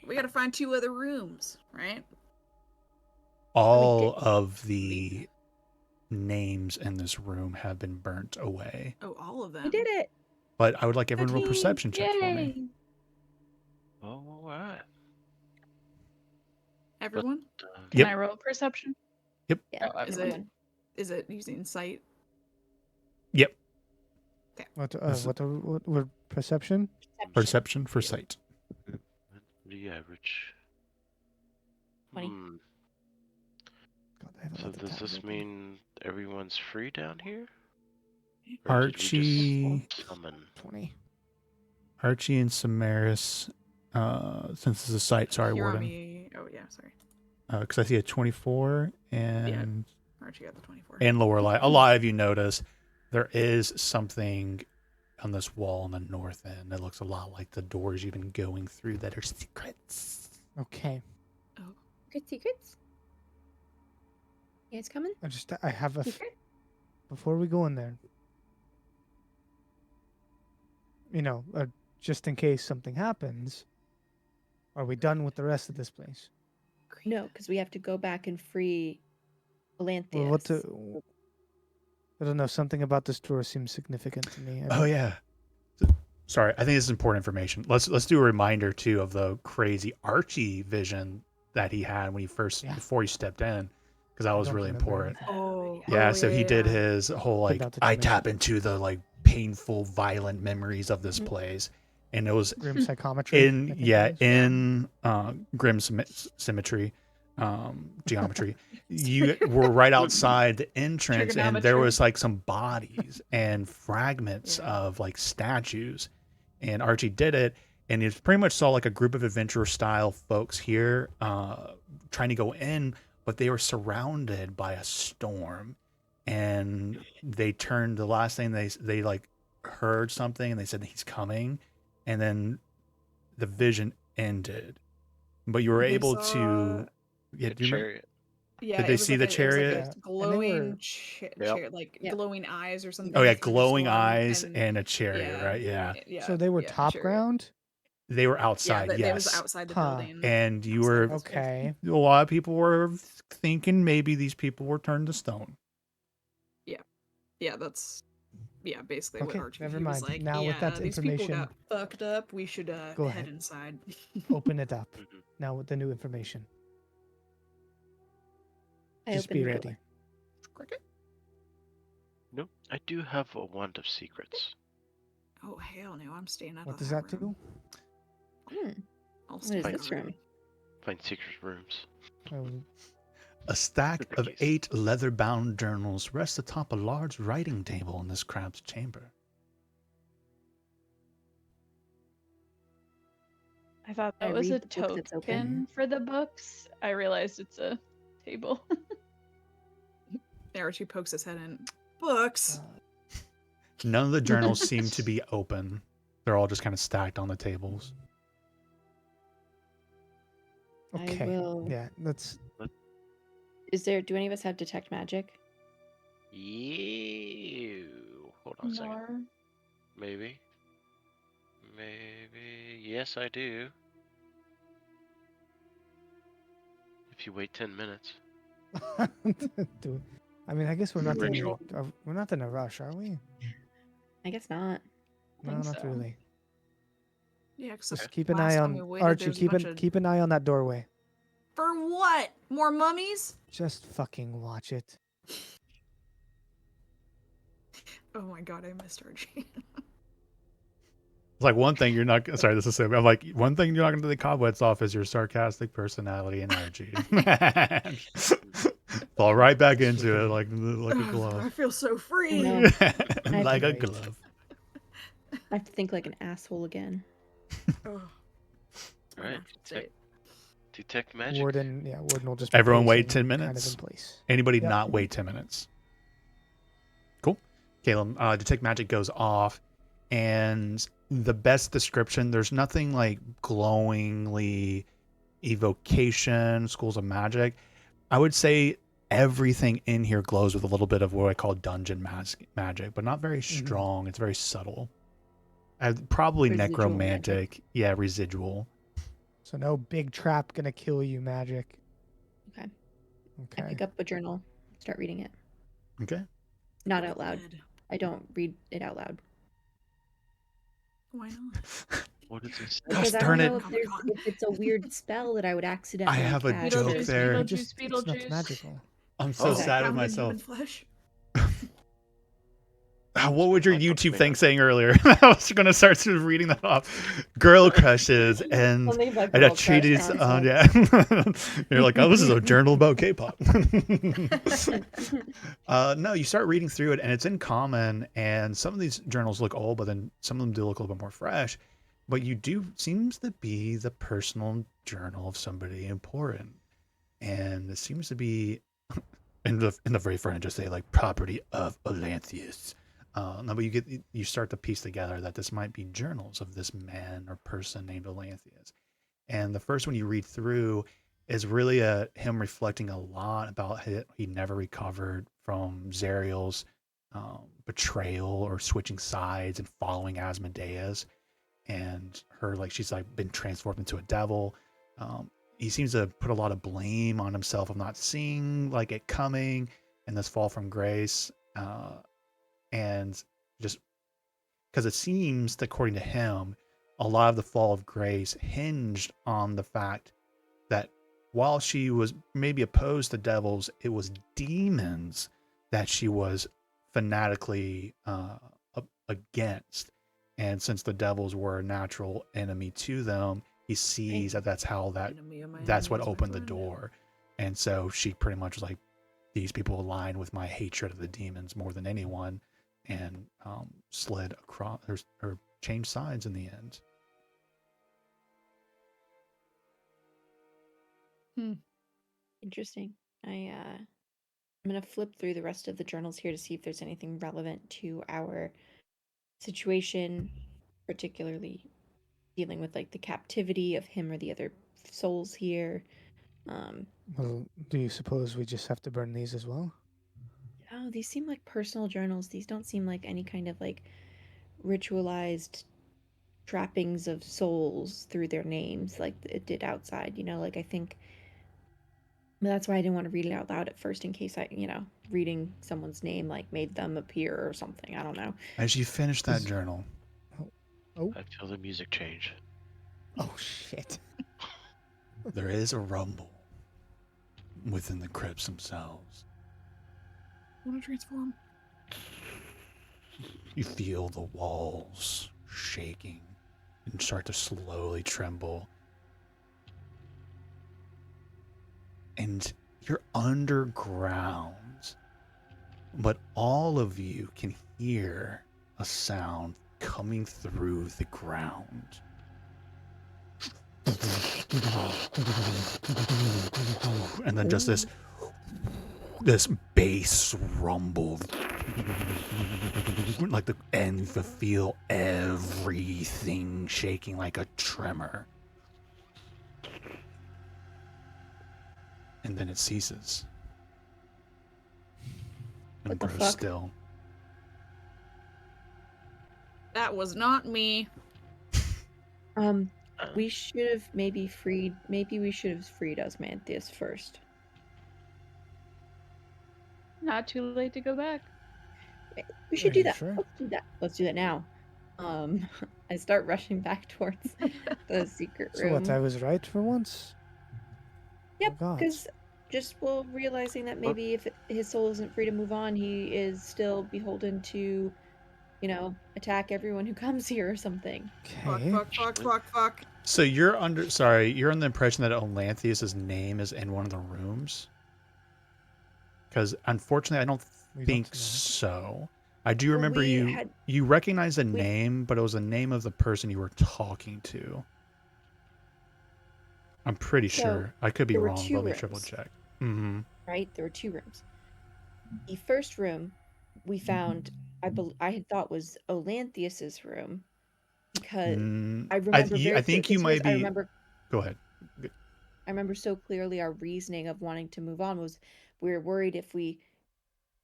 We gotta find 2 other rooms, right? All of the names in this room have been burnt away. Oh, all of them. We did it. But I would like everyone to roll Yay! perception checks for me. Yay! All right. Everyone? Can Yep. I roll perception? Yeah. Oh, Is everyone. it is it using sight? Yep. What perception? Perception for sight. The average. 20. Hmm. God, I haven't So let the does tab this open. mean everyone's free down here? Or did we just Archie, summon? 20. Archie and Somaris. Since this is a sight, sorry, You're on Warden. me. Oh yeah, sorry. Because I see a 24 and Archie got the 24. and Lorelei. A lot of you notice there is something on this wall on the north end that looks a lot like the doors you've been going through that are secrets. Okay. Good secrets. Yeah, it's coming. I have a. Secret. Before we go in there, just in case something happens, are we done with the rest of this place? No, because we have to go back and free Melanthius. Well, I don't know. Something about this door seems significant to me. Oh yeah. Sorry, I think this is important information. Let's do a reminder too of the crazy Archie vision that he had when he first before he stepped in, because that was don't really remember important. anything. Oh. Yeah, oh, so he did yeah. his whole like About to I tell me. tap into the like painful, violent memories of this place, and it was Grim psychometry. I in think yeah it is. in grim symmetry geometry. You were right outside the entrance, and there Trigonometry. was like some bodies and fragments Yeah. of like statues, and Archie did it. And you pretty much saw like a group of adventurer style folks here trying to go in, but they were surrounded by a storm, and they turned. The last thing they like heard something, and they said he's coming, and then the vision ended. But you were They able saw- to. Yeah, The do you remember? chariot. Yeah, Did it they was see like the it was chariot? like Yeah, a and they glowing were- Yep. like Yep. glowing eyes or something. Oh yeah, through the glowing storm, eyes and a chariot, yeah, right? Yeah, yeah. So they were yeah, top chariot. ground. they were Yeah, outside. they was Yes, outside the Huh. building. and you outside were of this place. Okay. a lot of people were thinking maybe these people were turned to stone. Yeah, that's basically Okay, what Archie never he was mind. like. Now with that these people information- got fucked up. We should Go head ahead. inside. Open it up. Mhm. Now with the new information. I Just opened be the door. ready. No, I do have a wand of secrets. Oh hell no! I'm staying out What of does that that room. do? I'll What stay is in this our room? Find secret rooms. Oh, A stack With the of keys. 8 leather-bound journals rests atop a large writing table in this cramped chamber. I thought I that was a read the book that's open. token for the books. I realized it's a table. Archie pokes his head in. Books. None of the journals seem to be open. They're all just kind of stacked on the tables. okay. I will. Yeah, let's. Do any of us have detect magic? Ew. Hold on a second. Nor. Maybe. Yes, I do. If you wait 10 minutes. do. I mean, I guess we're not in, Ritual. we're not in a rush, are we? I guess not. No, think not so. really. Yeah, because Just keep an last eye time we on waited, Archie. there's a Keep bunch an of- keep an eye on that doorway. For what? More mummies? Just fucking watch it. Oh my god, I missed Archie. It's like one thing you're not. Sorry, this is so. I'm like one thing you're not going to take cobwebs off is your sarcastic personality and energy. Fall right back into it like a I glove. feel so free. know. Like a Great. glove. I have to think like an asshole again. Oh. I'm Alright, gonna have to say it. Detect magic. Warden will just. be Everyone wait pacing 10 Kind minutes? of in place. Anybody Yep. not wait 10 minutes? Cool. Caleb, detect magic goes off, and the best description, there's nothing like glowingly evocation, schools of magic. I would say everything in here glows with a little bit of what I call dungeon magic, but not very strong. It's very subtle. Probably Residual necromantic. Yeah, residual. So no big trap gonna kill you magic. Okay. I Okay. pick up a journal, start reading it. Okay. Not out loud. Good. I don't read it out loud. Why not? What is this? Gosh Because I darn don't it. know if it's a weird spell that I would accidentally have a cast joke or- there. It just, it's not Beetlejuice. magical. I'm so Oh. sad with Found in human myself. flesh? What would your Like a YouTube man. thing saying earlier? I was going to start sort of reading that off. Girl crushes and I'll leave, like, I girl got crush treated on. Yeah, you're like, oh, this is a journal about K-pop. No, you start reading through it, and it's in common. And some of these journals look old, but then some of them do look a little bit more fresh. But you do seems to be the personal journal of somebody important, and it seems to be in the very front. Just say like property of Olanthius. No, but you start to piece together that this might be journals of this man or person named Olanthius. And the first one you read through is really him reflecting a lot about he never recovered from Zariel's betrayal or switching sides and following Asmodeus, and her like she's like been transformed into a devil. He seems to put a lot of blame on himself of not seeing like it coming and this fall from grace. And just because it seems that according to him, a lot of the fall of grace hinged on the fact that while she was maybe opposed to devils, it was demons that she was fanatically against. And since the devils were a natural enemy to them, he sees that that's Enemy of my that's what enemy is my opened the friend. door. And so she pretty much was like, these people align with my hatred of the demons more than anyone, and slid across or changed sides in the end. Interesting. I'm gonna flip through the rest of the journals here to see if there's anything relevant to our situation, particularly dealing with like the captivity of him or the other souls here. Well, do you suppose we just have to burn these as well? Oh, these seem like personal journals. These don't seem like any kind of like ritualized trappings of souls through their names like it did outside, like I think that's why I didn't want to read it out loud at first in case reading someone's name like made them appear or something. I don't know. As you finish that journal, Oh, I feel the music change. oh shit. there is a rumble within the crypts themselves. I want to transform. You feel the walls shaking and start to slowly tremble. And you're underground, but all of you can hear a sound coming through the ground. And then just this bass rumble, like and you feel everything shaking like a tremor. And then it ceases and What the grows fuck? still. That was not me. We should have maybe we should have freed Osmanthus first. Not too late to go back. We should Are do you that. sure? Let's do that now. I start rushing back towards the secret So room. what, I was right for once? Yep, Oh, God. because just realizing that maybe if his soul isn't free to move on, he is still beholden to, attack everyone who comes here or something. Okay. Fuck. So you're under the impression that Olanthius' name is in one of the rooms? Because unfortunately I don't We think don't know. so. I do Well, remember we you had- you recognize the we- name, but it was the name of the person you were talking to. I'm pretty So, sure. I could be there were wrong, two but let me triple rooms. check. Mm-hmm. Right? There were two rooms. The first room we found, I had thought was Olanthius's room because I remember I think you might I be. remember Go ahead. I remember so clearly our reasoning of wanting to move on was we were worried if we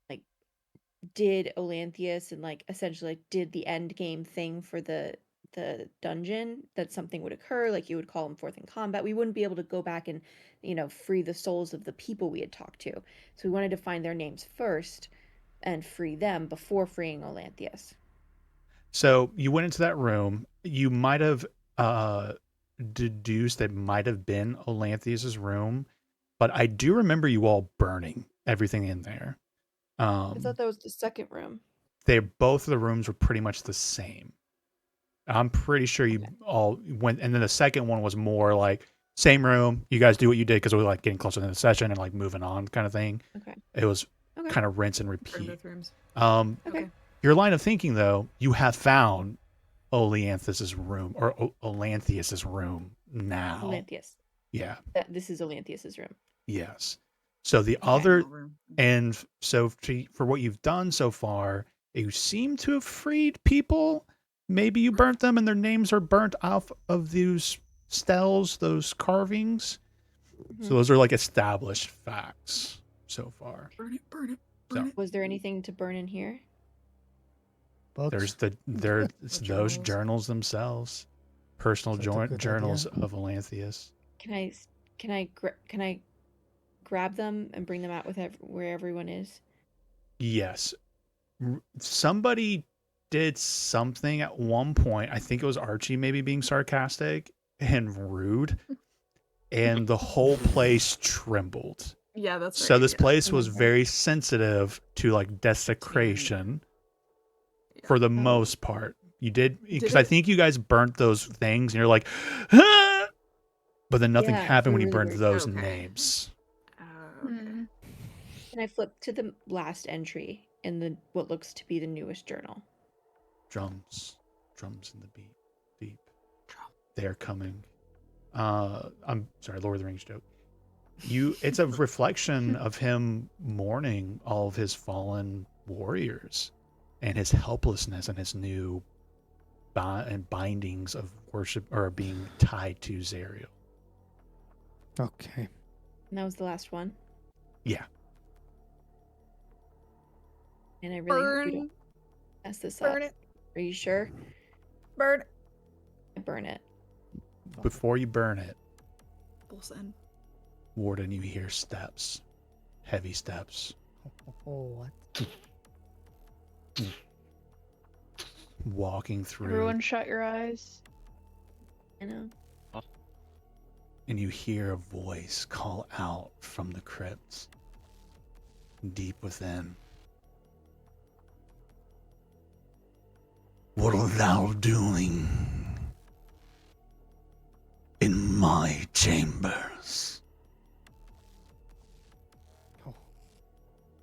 like did Olanthius and like essentially like, did the end game thing for the dungeon that something would occur, like you would call him forth in combat. We wouldn't be able to go back and free the souls of the people we had talked to. So we wanted to find their names first and free them before freeing Olanthius. So you went into that room. You might have deduced that might have been Olanthius' room, but I do remember you all burning everything in there. I thought that was the second room. Both of the rooms were pretty much the same. I'm pretty sure you all went, and then the second one was more like same room. You guys do what you did because we were like getting closer to the session and like moving on, kind of thing. Okay. It was Okay. kind of rinse and Burn repeat. both rooms. Okay. Your line of thinking, though, you have found Olanthius' room or Olanthius' room now. Olanthius. Yeah. This is Olanthius's room. Yes. So the Okay. other, Room. and so for what you've done so far, you seem to have freed people. Maybe you burnt them and their names are burnt off of those stels, those carvings. So those are like established facts so far. Burn it. So Was there anything to burn in here? there's Books. those journals. journals themselves, personal That's a good journals of Olanthius. Can I grab them and bring them out with where everyone is? Yes. Somebody did something at one point. I think it was Archie maybe being sarcastic and rude. And the whole place trembled. Yeah, that's right. So this yeah. place was Okay. very sensitive to like desecration Yeah. for the most part. You did because I think you guys burnt those things and you're like, ah! But then nothing Yeah, happened when you really burned weird. those Okay. names. Okay. Can I flip to the last entry in what looks to be the newest journal? Drums in the deep. They're coming. I'm sorry, Lord of the Rings joke. It's a reflection of him mourning all of his fallen warriors and his helplessness and his new bindings of worship or being tied to Zariel. Okay. And that was the last one. Yeah. And I really hope you Burn. don't mess this up. Burn it. Are you sure? Burn it. I burn it. Before you burn it, Full send. Warden, you hear steps. Heavy steps. Oh, what? Walking through. Everyone shut your eyes. I know. And you hear a voice call out from the crypts, deep within. What art thou doing in my chambers?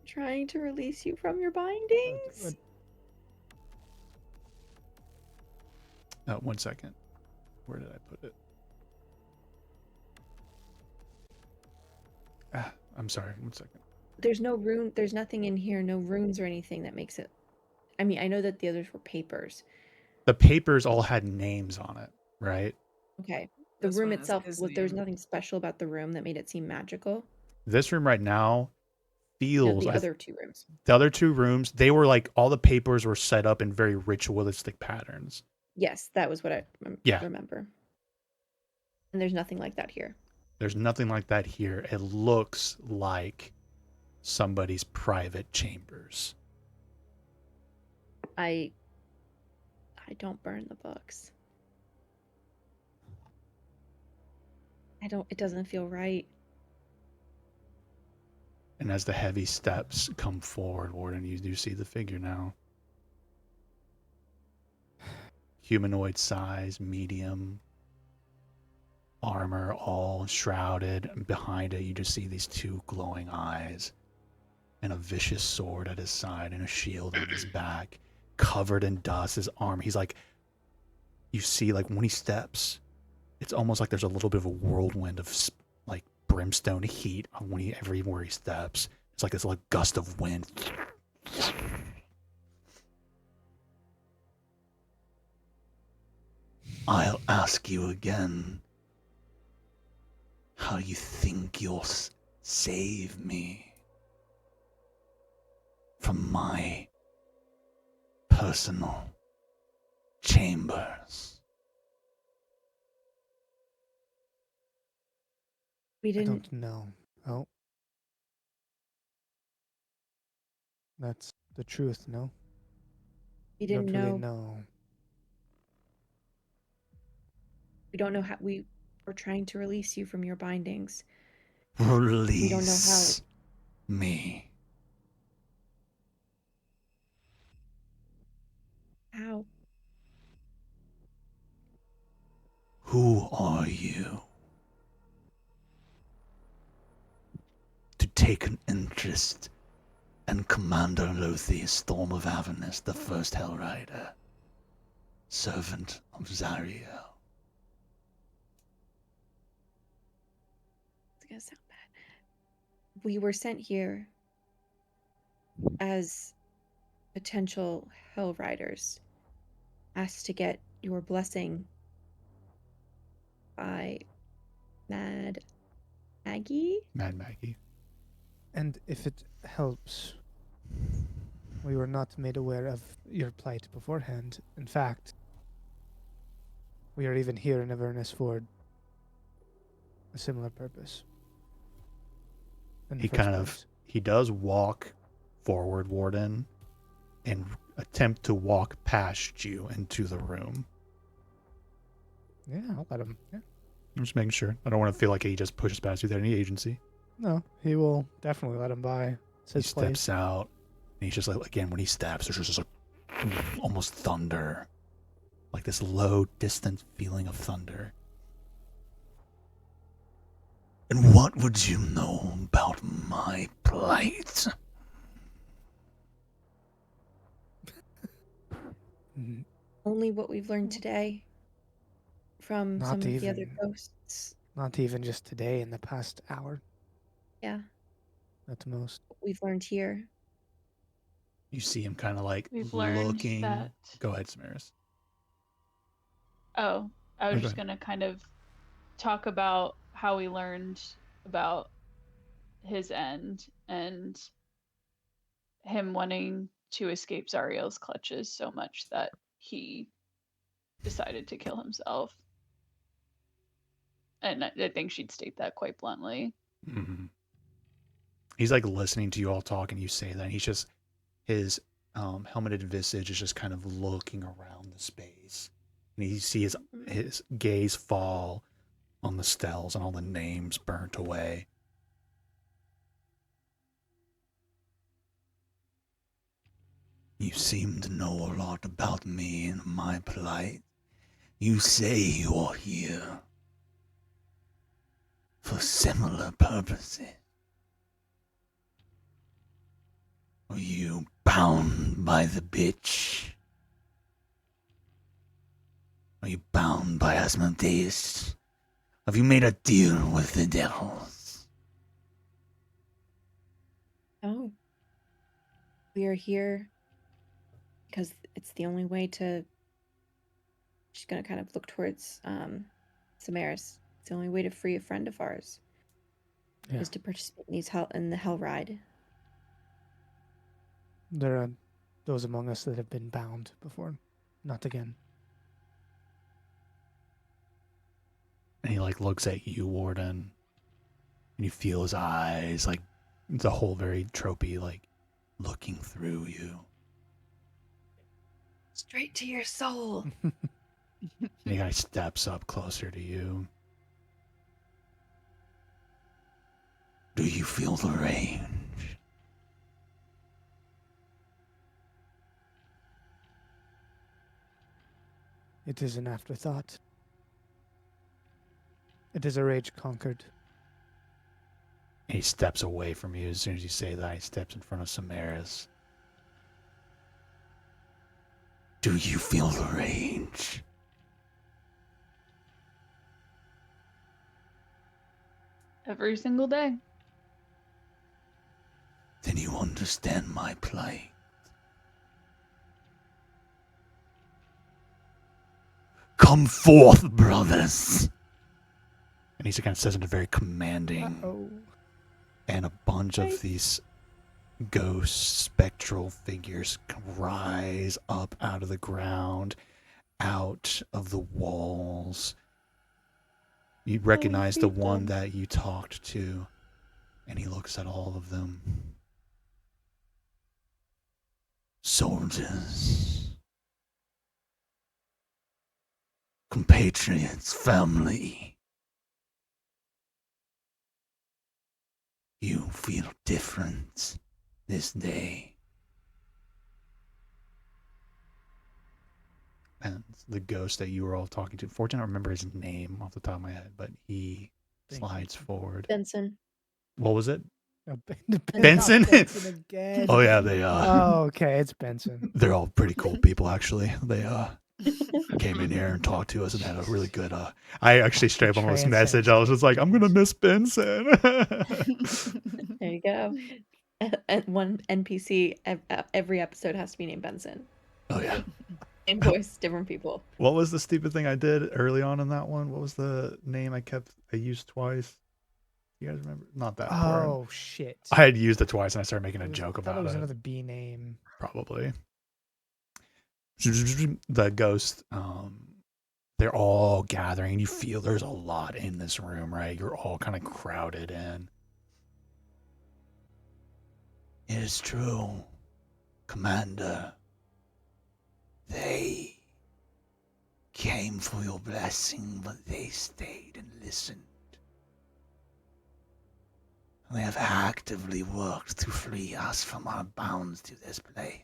Trying to release you from your bindings. 1 second. Where did I put it? I'm sorry. 1 second. There's no rune. There's nothing in here. No runes or anything that makes it. I mean, I know that the others were papers. The papers all had names on it, right? Okay. The This room one has itself, his there was name. nothing special about the room that made it seem magical. This room right now No, feels. the other two rooms. The other two rooms, they were like all the papers were set up in very ritualistic patterns. Yes, that was what I Yeah. remember. And there's nothing like that here. There's nothing like that here. It looks like somebody's private chambers. I don't burn the books. It doesn't feel right. And as the heavy steps come forward, Warden, you do see the figure now. Humanoid size, medium, armor, all shrouded. And behind it, you just see these two glowing eyes and a vicious sword at his side and a shield on his back, covered in dust. His arm, he's like, you see, like when he steps, it's almost like there's a little bit of a whirlwind of like brimstone heat everywhere he steps. It's like this like gust of wind. I'll ask you again. How you think you'll save me from my personal chambers? We I didn't. don't know. Oh. That's the truth, no? We You don't didn't really know. know. We don't know how. We're trying to release you from your bindings. Release We don't know me. how. Who are you to take an interest in Commander Lothius, Storm of Avernus, the first Hell Rider, servant of Zariel? It's gonna sound bad. We were sent here as potential Hell Riders, asked to get your blessing by Mad Maggie. Mad Maggie. And if it helps, we were not made aware of your plight beforehand. In fact, we are even here in Avernus for a similar purpose. in the He first kind of place. he does walk forward, Warden, and attempt to walk past you into the room. Yeah, I'll let him. Yeah. I'm just making sure. I don't want to feel like he just pushes past you without any agency. No, he will definitely let him by. It's He his place. steps out, and he's just like, again, when he steps, there's just like almost thunder. Like this low, distant feeling of thunder. And what would you know about my plight? Mm, Only what we've learned today from Not some of the other even. ghosts. Not even just today, in the past hour. Yeah, at the most. what we've learned here. You see him kind of like We've learned looking. that. Go ahead, Samaris. Oh, I No, was go just ahead. gonna kind of talk about how we learned about his end and him wanting to escape Zariel's clutches so much that he decided to kill himself. And I think she'd state that quite bluntly. Mm-hmm. He's like listening to you all talk, and you say that. And he's just his helmeted visage is just kind of looking around the space, and you see his gaze fall on the stels and all the names burnt away. You seem to know a lot about me and my plight. You say you're here for similar purposes. Are you bound by the bitch? Are you bound by Asmodeus? Have you made a deal with the devils? Oh, we are here because it's the only way to. She's gonna kind of look towards Somaris. It's the only way to free a friend of ours Yeah. is to participate in the hell ride. There are those among us that have been bound before. Not again. And he like looks at you, Warden, and you feel his eyes, like the whole very tropey, like looking through you. Straight to your soul. And he kind of steps up closer to you. Do you feel the range? It is an afterthought. It is a rage conquered. And he steps away from you. As soon as you say that, he steps in front of Somaris. Do you feel the range? Every single day. Then you understand my plight. Come forth, brothers! And he kind of says in a very commanding, Uh-oh. and a bunch of these ghost spectral figures rise up out of the ground, out of the walls. You recognize the one that you talked to, and he looks at all of them. Soldiers. Compatriots, family. You feel different this day. And the ghost that you were all talking to, fortunately, I don't remember his name off the top of my head, but he slides forward. Benson. What was it? Oh, Benson? Benson again. Oh yeah, they Oh, okay, it's Benson. they're all pretty cool people actually. They came in here and talked to us and had a really good I actually straight up almost message. I was just like, I'm gonna miss Benson. There you go. And one NPC every episode has to be named Benson. Oh yeah. Same voice, different people. What was the stupid thing I did early on in that one? What was the name I used twice? You guys remember? Not that important. Oh shit! I had used it twice and I started making a joke I thought about it was it. another B name. Probably. The ghost, they're all gathering. You feel there's a lot in this room, right? You're all kind of crowded in. It is true, Commander. They came for your blessing, but they stayed and listened. They have actively worked to free us from our bounds to this place.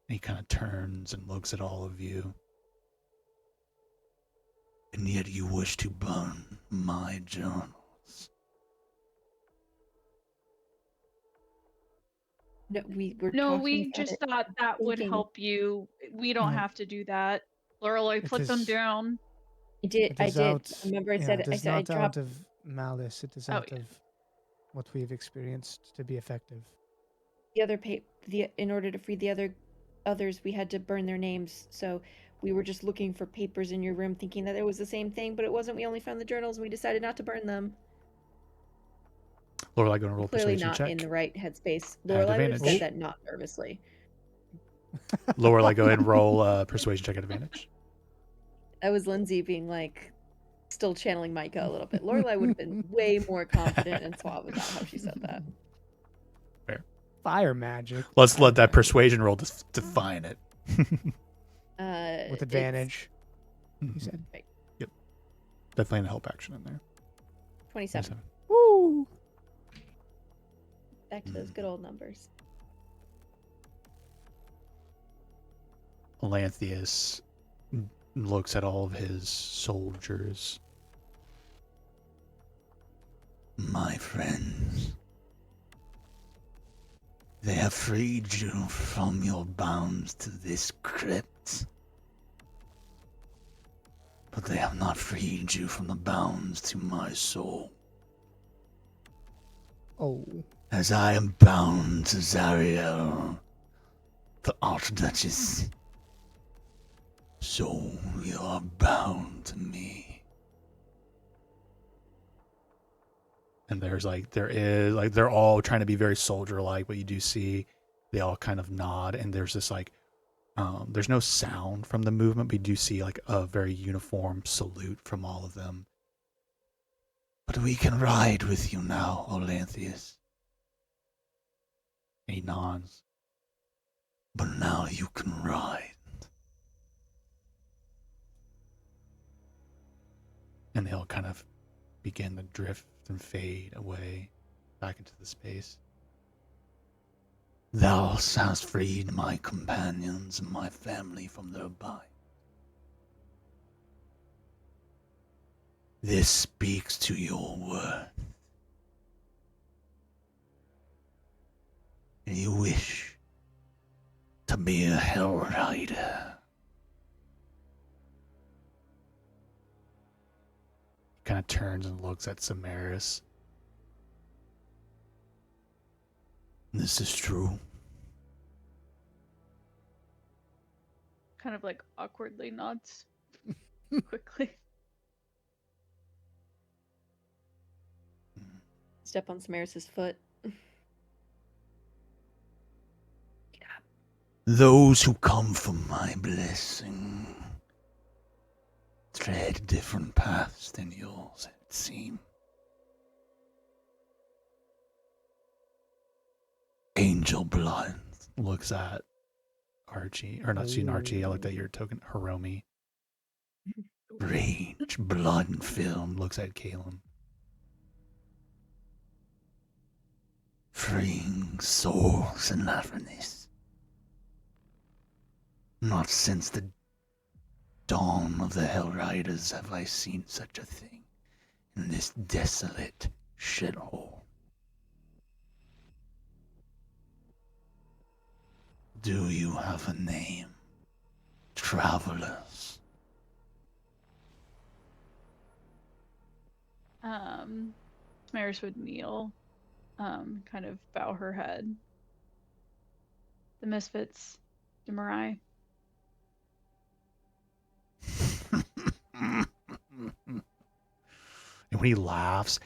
He kind of turns and looks at all of you. And yet you wish to burn my journals. No, we were No, talking we about just it, thought that would thinking help you. We don't No. have to do that. Lorelai, It put them is down. I did. it I is did. out Remember, I yeah, said it I is said I not dropped. out of malice, it is Oh, out yeah. of what we've experienced to be effective. The other in order to free the others, we had to burn their names. So we were just looking for papers in your room, thinking that it was the same thing, but it wasn't. We only found the journals, and we decided not to burn them. Lorelai going to I'm roll clearly persuasion not check. in the right headspace. At Lorelai would have advantage. said that not nervously. Lorelai, go ahead and roll persuasion check at advantage. That was Lindsay being like, still channeling Micah a little bit. Lorelai would have been way more confident and suave about how she said that. Fire magic. Let's fire let that magic. persuasion roll define it. With advantage, he said. Right. Yep. Definitely an help action in there. 27. Woo! Back to those good old numbers. Alanthius looks at all of his soldiers. My friends, they have freed you from your bounds to this crypt, but they have not freed you from the bounds to my soul. Oh. As I am bound to Zariel, the Archduchess, so you are bound to me. And they're all trying to be very soldier like, but you do see they all kind of nod, and there's this there's no sound from the movement, but you do see like a very uniform salute from all of them. But we can ride with you now, Olanthius. And he nods. But now you can ride. And they'll kind of begin to drift and fade away back into the space. Thou hast freed my companions and my family from their bind. This speaks to your worth. You wish to be a Hell Rider. He kind of turns and looks at Somaris. This is true. Kind of like awkwardly nods quickly. Step on Samaris's foot. Those who come from my blessing tread different paths than yours, it seems. Angel blood. Looks at Archie, or not seeing Archie. I looked at your token, Hiromi. Rage, blood, and film. Looks at Kalen. Freeing souls in Avernus. Not since the dawn of the Hell Riders have I seen such a thing in this desolate shithole. Do you have a name, travelers? Samaris would kneel, kind of bow her head. The Misfits, the Morai. And when he laughs,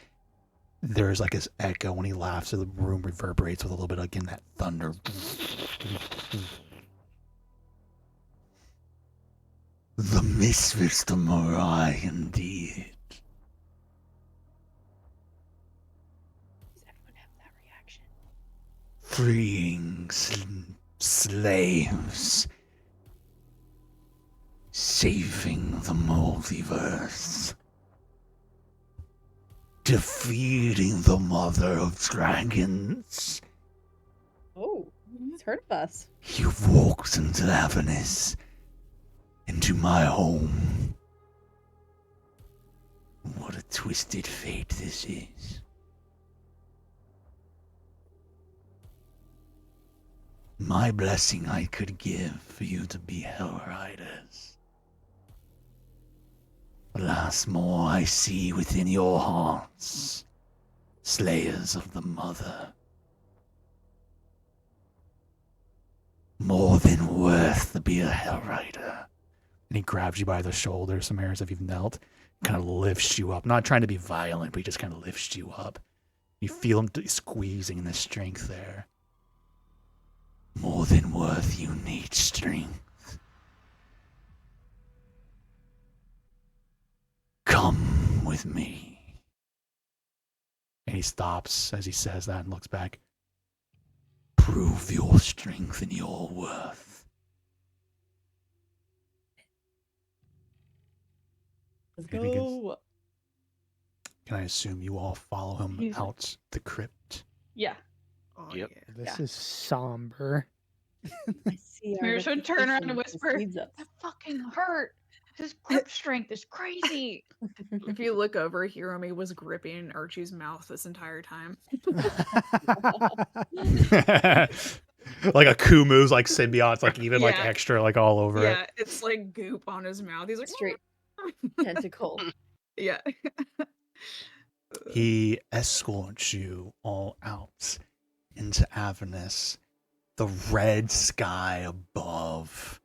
there's like this echo when he laughs, so the room reverberates with a little bit, again, that thunder. The Misfits, the Morai, indeed. Does everyone have that reaction? Freeing slaves. Saving the multiverse. Defeating the mother of dragons. Oh, he's heard of us. You've walked into Avernus, into my home. What a twisted fate this is. My blessing I could give for you to be Hell Riders. Alas, more I see within your hearts, slayers of the mother. More than worth to be a Hell Rider. And he grabs you by the shoulder, Somaris, if you've knelt, kind of lifts you up. Not trying to be violent, but he just kind of lifts you up. You feel him squeezing the strength there. More than worth you need strength. Come with me. And he stops as he says that and looks back. Prove your strength and your worth. Let's He begins. go. Can I assume you all follow him He's- out the crypt? Yeah. Oh, Yep. yeah. This Yeah. is somber. I see our Smear should turn around reputation and whisper, precedes us. "That fucking hurt. His grip strength is crazy." If you look over, Hiromi was gripping Archie's mouth this entire time. Like a Kumu's like symbiote's like even like Yeah. extra like all over it. Yeah, it's like goop on his mouth. He's like, Straight tentacle. yeah. He escorts you all out into Avernus, the red sky above,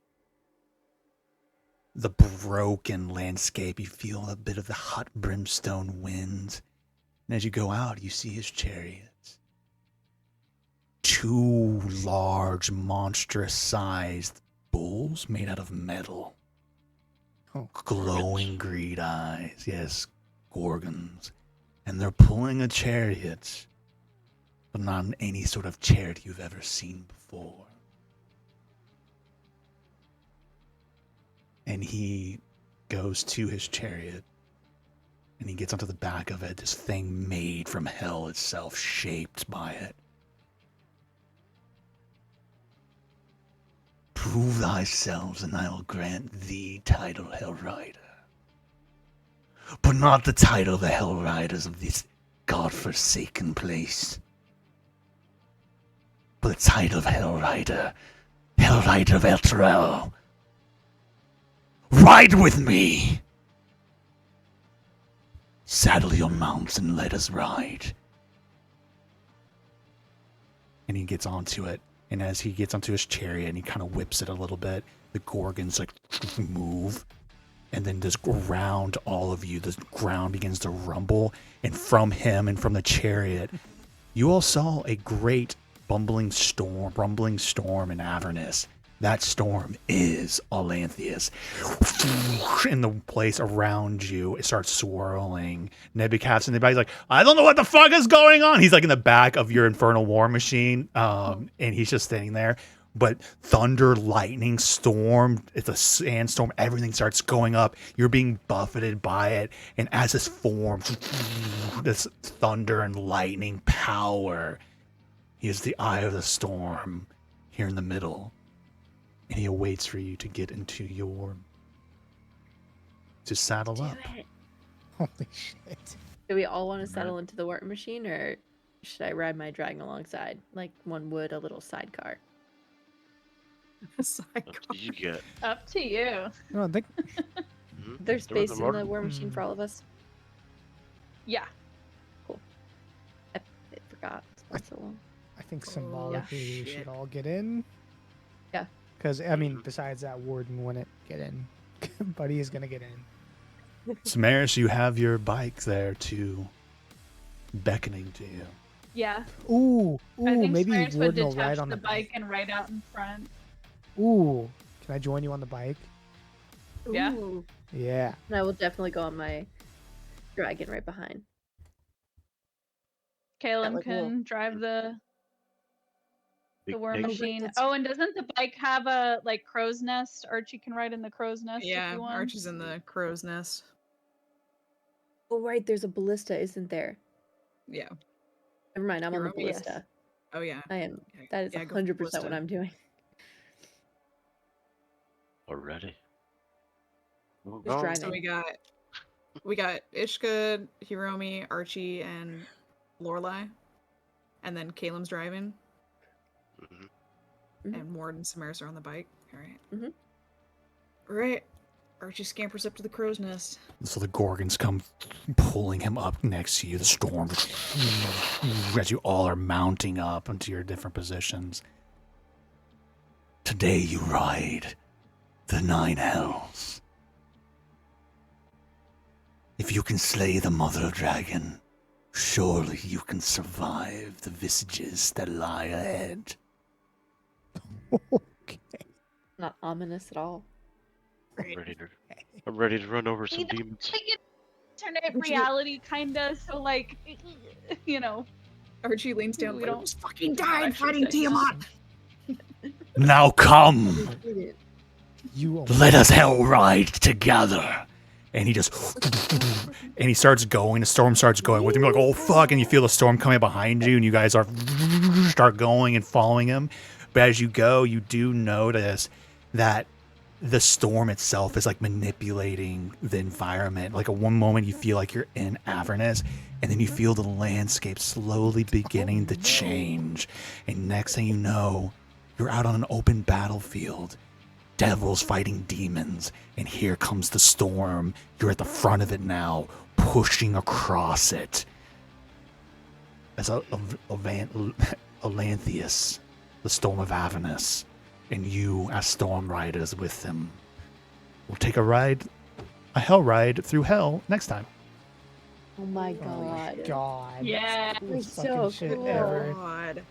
the broken landscape. You feel a bit of the hot brimstone wind. And as you go out, you see his chariot. Two large, monstrous-sized bulls made out of metal. Oh, Glowing green eyes. Yes, gorgons. And they're pulling a chariot, but not any sort of chariot you've ever seen before. And he goes to his chariot, and he gets onto the back of it, this thing made from hell itself, shaped by it. Prove thyself, and I will grant thee title Hell Rider. But not the title of the Hell Riders of this god-forsaken place. But the title of Hell Rider of Elturel. Ride with me! Saddle your mounts and let us ride. And he gets onto it. And as he gets onto his chariot and he kind of whips it a little bit, the gorgons like move. And then just around all of you, the ground begins to rumble. And from him and from the chariot, you all saw a great rumbling storm in Avernus. That storm is Olanthius. In the place around you, it starts swirling. Nebuchadnezzar, and everybody's like, I don't know what the fuck is going on. He's like in the back of your infernal war machine, and he's just standing there. But thunder, lightning, storm, it's a sandstorm, everything starts going up. You're being buffeted by it. And as this forms, this thunder and lightning power, he is the eye of the storm here in the middle. And he awaits for you to get into to saddle up. Do it. Holy shit. Do we all want to settle into the war machine, or should I ride my dragon alongside, like one would a little sidecar? What do you get? Up to you. No, I think There's There was space a in motor- the war machine for all of us. Yeah. I forgot. It's been so long. I think Oh, symbolically we shit. should all get in. Yeah. Because I mean, besides that, Warden wouldn't get in. Buddy is gonna get in. Somaris, you have your bike there to beckoning to you. Yeah. Ooh, I think maybe Smirch would Warden will detach ride on the bike and ride out in front. Ooh, can I join you on the bike? Yeah. Ooh. Yeah. And I will definitely go on my dragon right behind. Kalen like, can drive the Big war pig? machine. that's- Oh, and doesn't the bike have a like crow's nest? Archie can ride in the crow's nest if Yeah, he wants. Archie's in the crow's nest. Oh right, there's a ballista, isn't there? Yeah. Never mind, I'm on the Hiromi, yes. ballista. Oh, yeah. I am. Yeah, That is yeah, go 100% ballista. what I'm doing. Already? Well, Who's go. driving? So we got Ishka, Hiromi, Archie, and Lorelai. And then Calem's driving. Mhm. Mhm. And Ward and Somaris are on the bike. All right. Mhm. All right. Archie scampers up to the crow's nest. So the Gorgons come pulling him up next to you. The storm, as you all are mounting up into your different positions. Today you ride the 9 hells. If you can slay the mother dragon, surely you can survive the visages that lie ahead. Okay. Not ominous at all. I'm ready to run over some demons. Like alternate reality, kinda. So like, you know, Archie leans down. we We don't- don't fucking don't died actually fighting say Tiamat. Now come, You let us hell ride together. And he just, and he starts going. The storm starts going with him. You're like, oh fuck! And you feel the storm coming behind you, and you guys are start going and following him. But as you go, you do notice that the storm itself is like manipulating the environment. Like at one moment, you feel like you're in Avernus, and then you feel the landscape slowly beginning to change. And next thing you know, you're out on an open battlefield. Devils fighting demons, and here comes the storm. You're at the front of it now, pushing across it. As Olanthius, the storm of Avernus, and you as storm riders with them. We'll take a hell ride through hell next time. Oh my god. God. Yeah. Coolest You're fucking so shit cool. ever. God.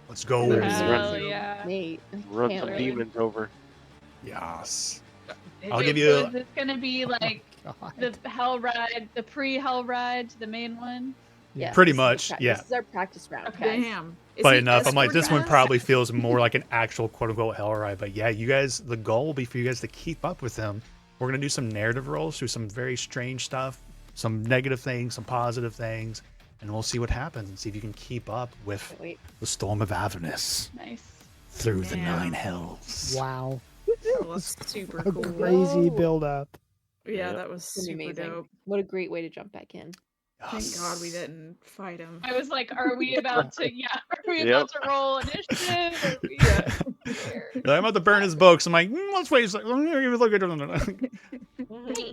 Let's go. Hell Hell yeah. Mate, I Run can't some wait. demons over. Yes. Is I'll it- give so you- Is this gonna be like God. the hell ride, the pre-hell ride to the main one? Yeah, Pretty this is the much, yeah. This is our practice round, Okay. guys. Damn. Is But he enough. I'm like, this one escorting us? probably feels more like an actual quote unquote hell ride. But yeah, you guys, the goal will be for you guys to keep up with him. We're going to do some narrative rolls through some very strange stuff, some negative things, some positive things, and we'll see what happens and see if you can keep up with Can't wait. the storm of Avernus Nice. Through the Damn. 9 hells. Wow. That was super A cool. crazy Whoa. build up. Yeah, Yep. that was It's gonna be super amazing. dope. What a great way to jump back in. Thank God we didn't fight him. I was like, are we about to? Yeah. Are we Yep. about to roll initiative? Are we, Yeah. scared? I'm about to burn his books. I'm like, let's wait a second. Let me look at it.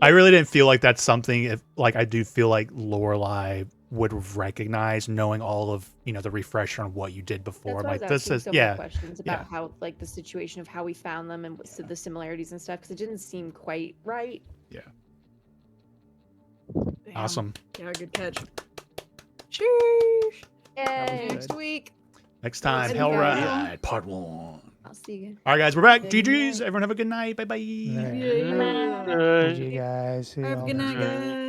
I really didn't feel like that's something. If like, I do feel like Lorelai would recognize, knowing all of the refresher on what you did before. That's why I was Like this asking is so many yeah. questions about yeah. how, like, the situation of how we found them and the similarities and stuff, because it didn't seem quite right. Damn. Awesome. Yeah, good catch. Cheers. Yay! good. Next week. Next time, see Hell you guys. Ride Part 1. I'll see you. All right, guys, we're back. Good GG's. night. Everyone have a good night. Bye bye. All right. Yeah. GG, guys. See Have a y'all good next night, week. guys.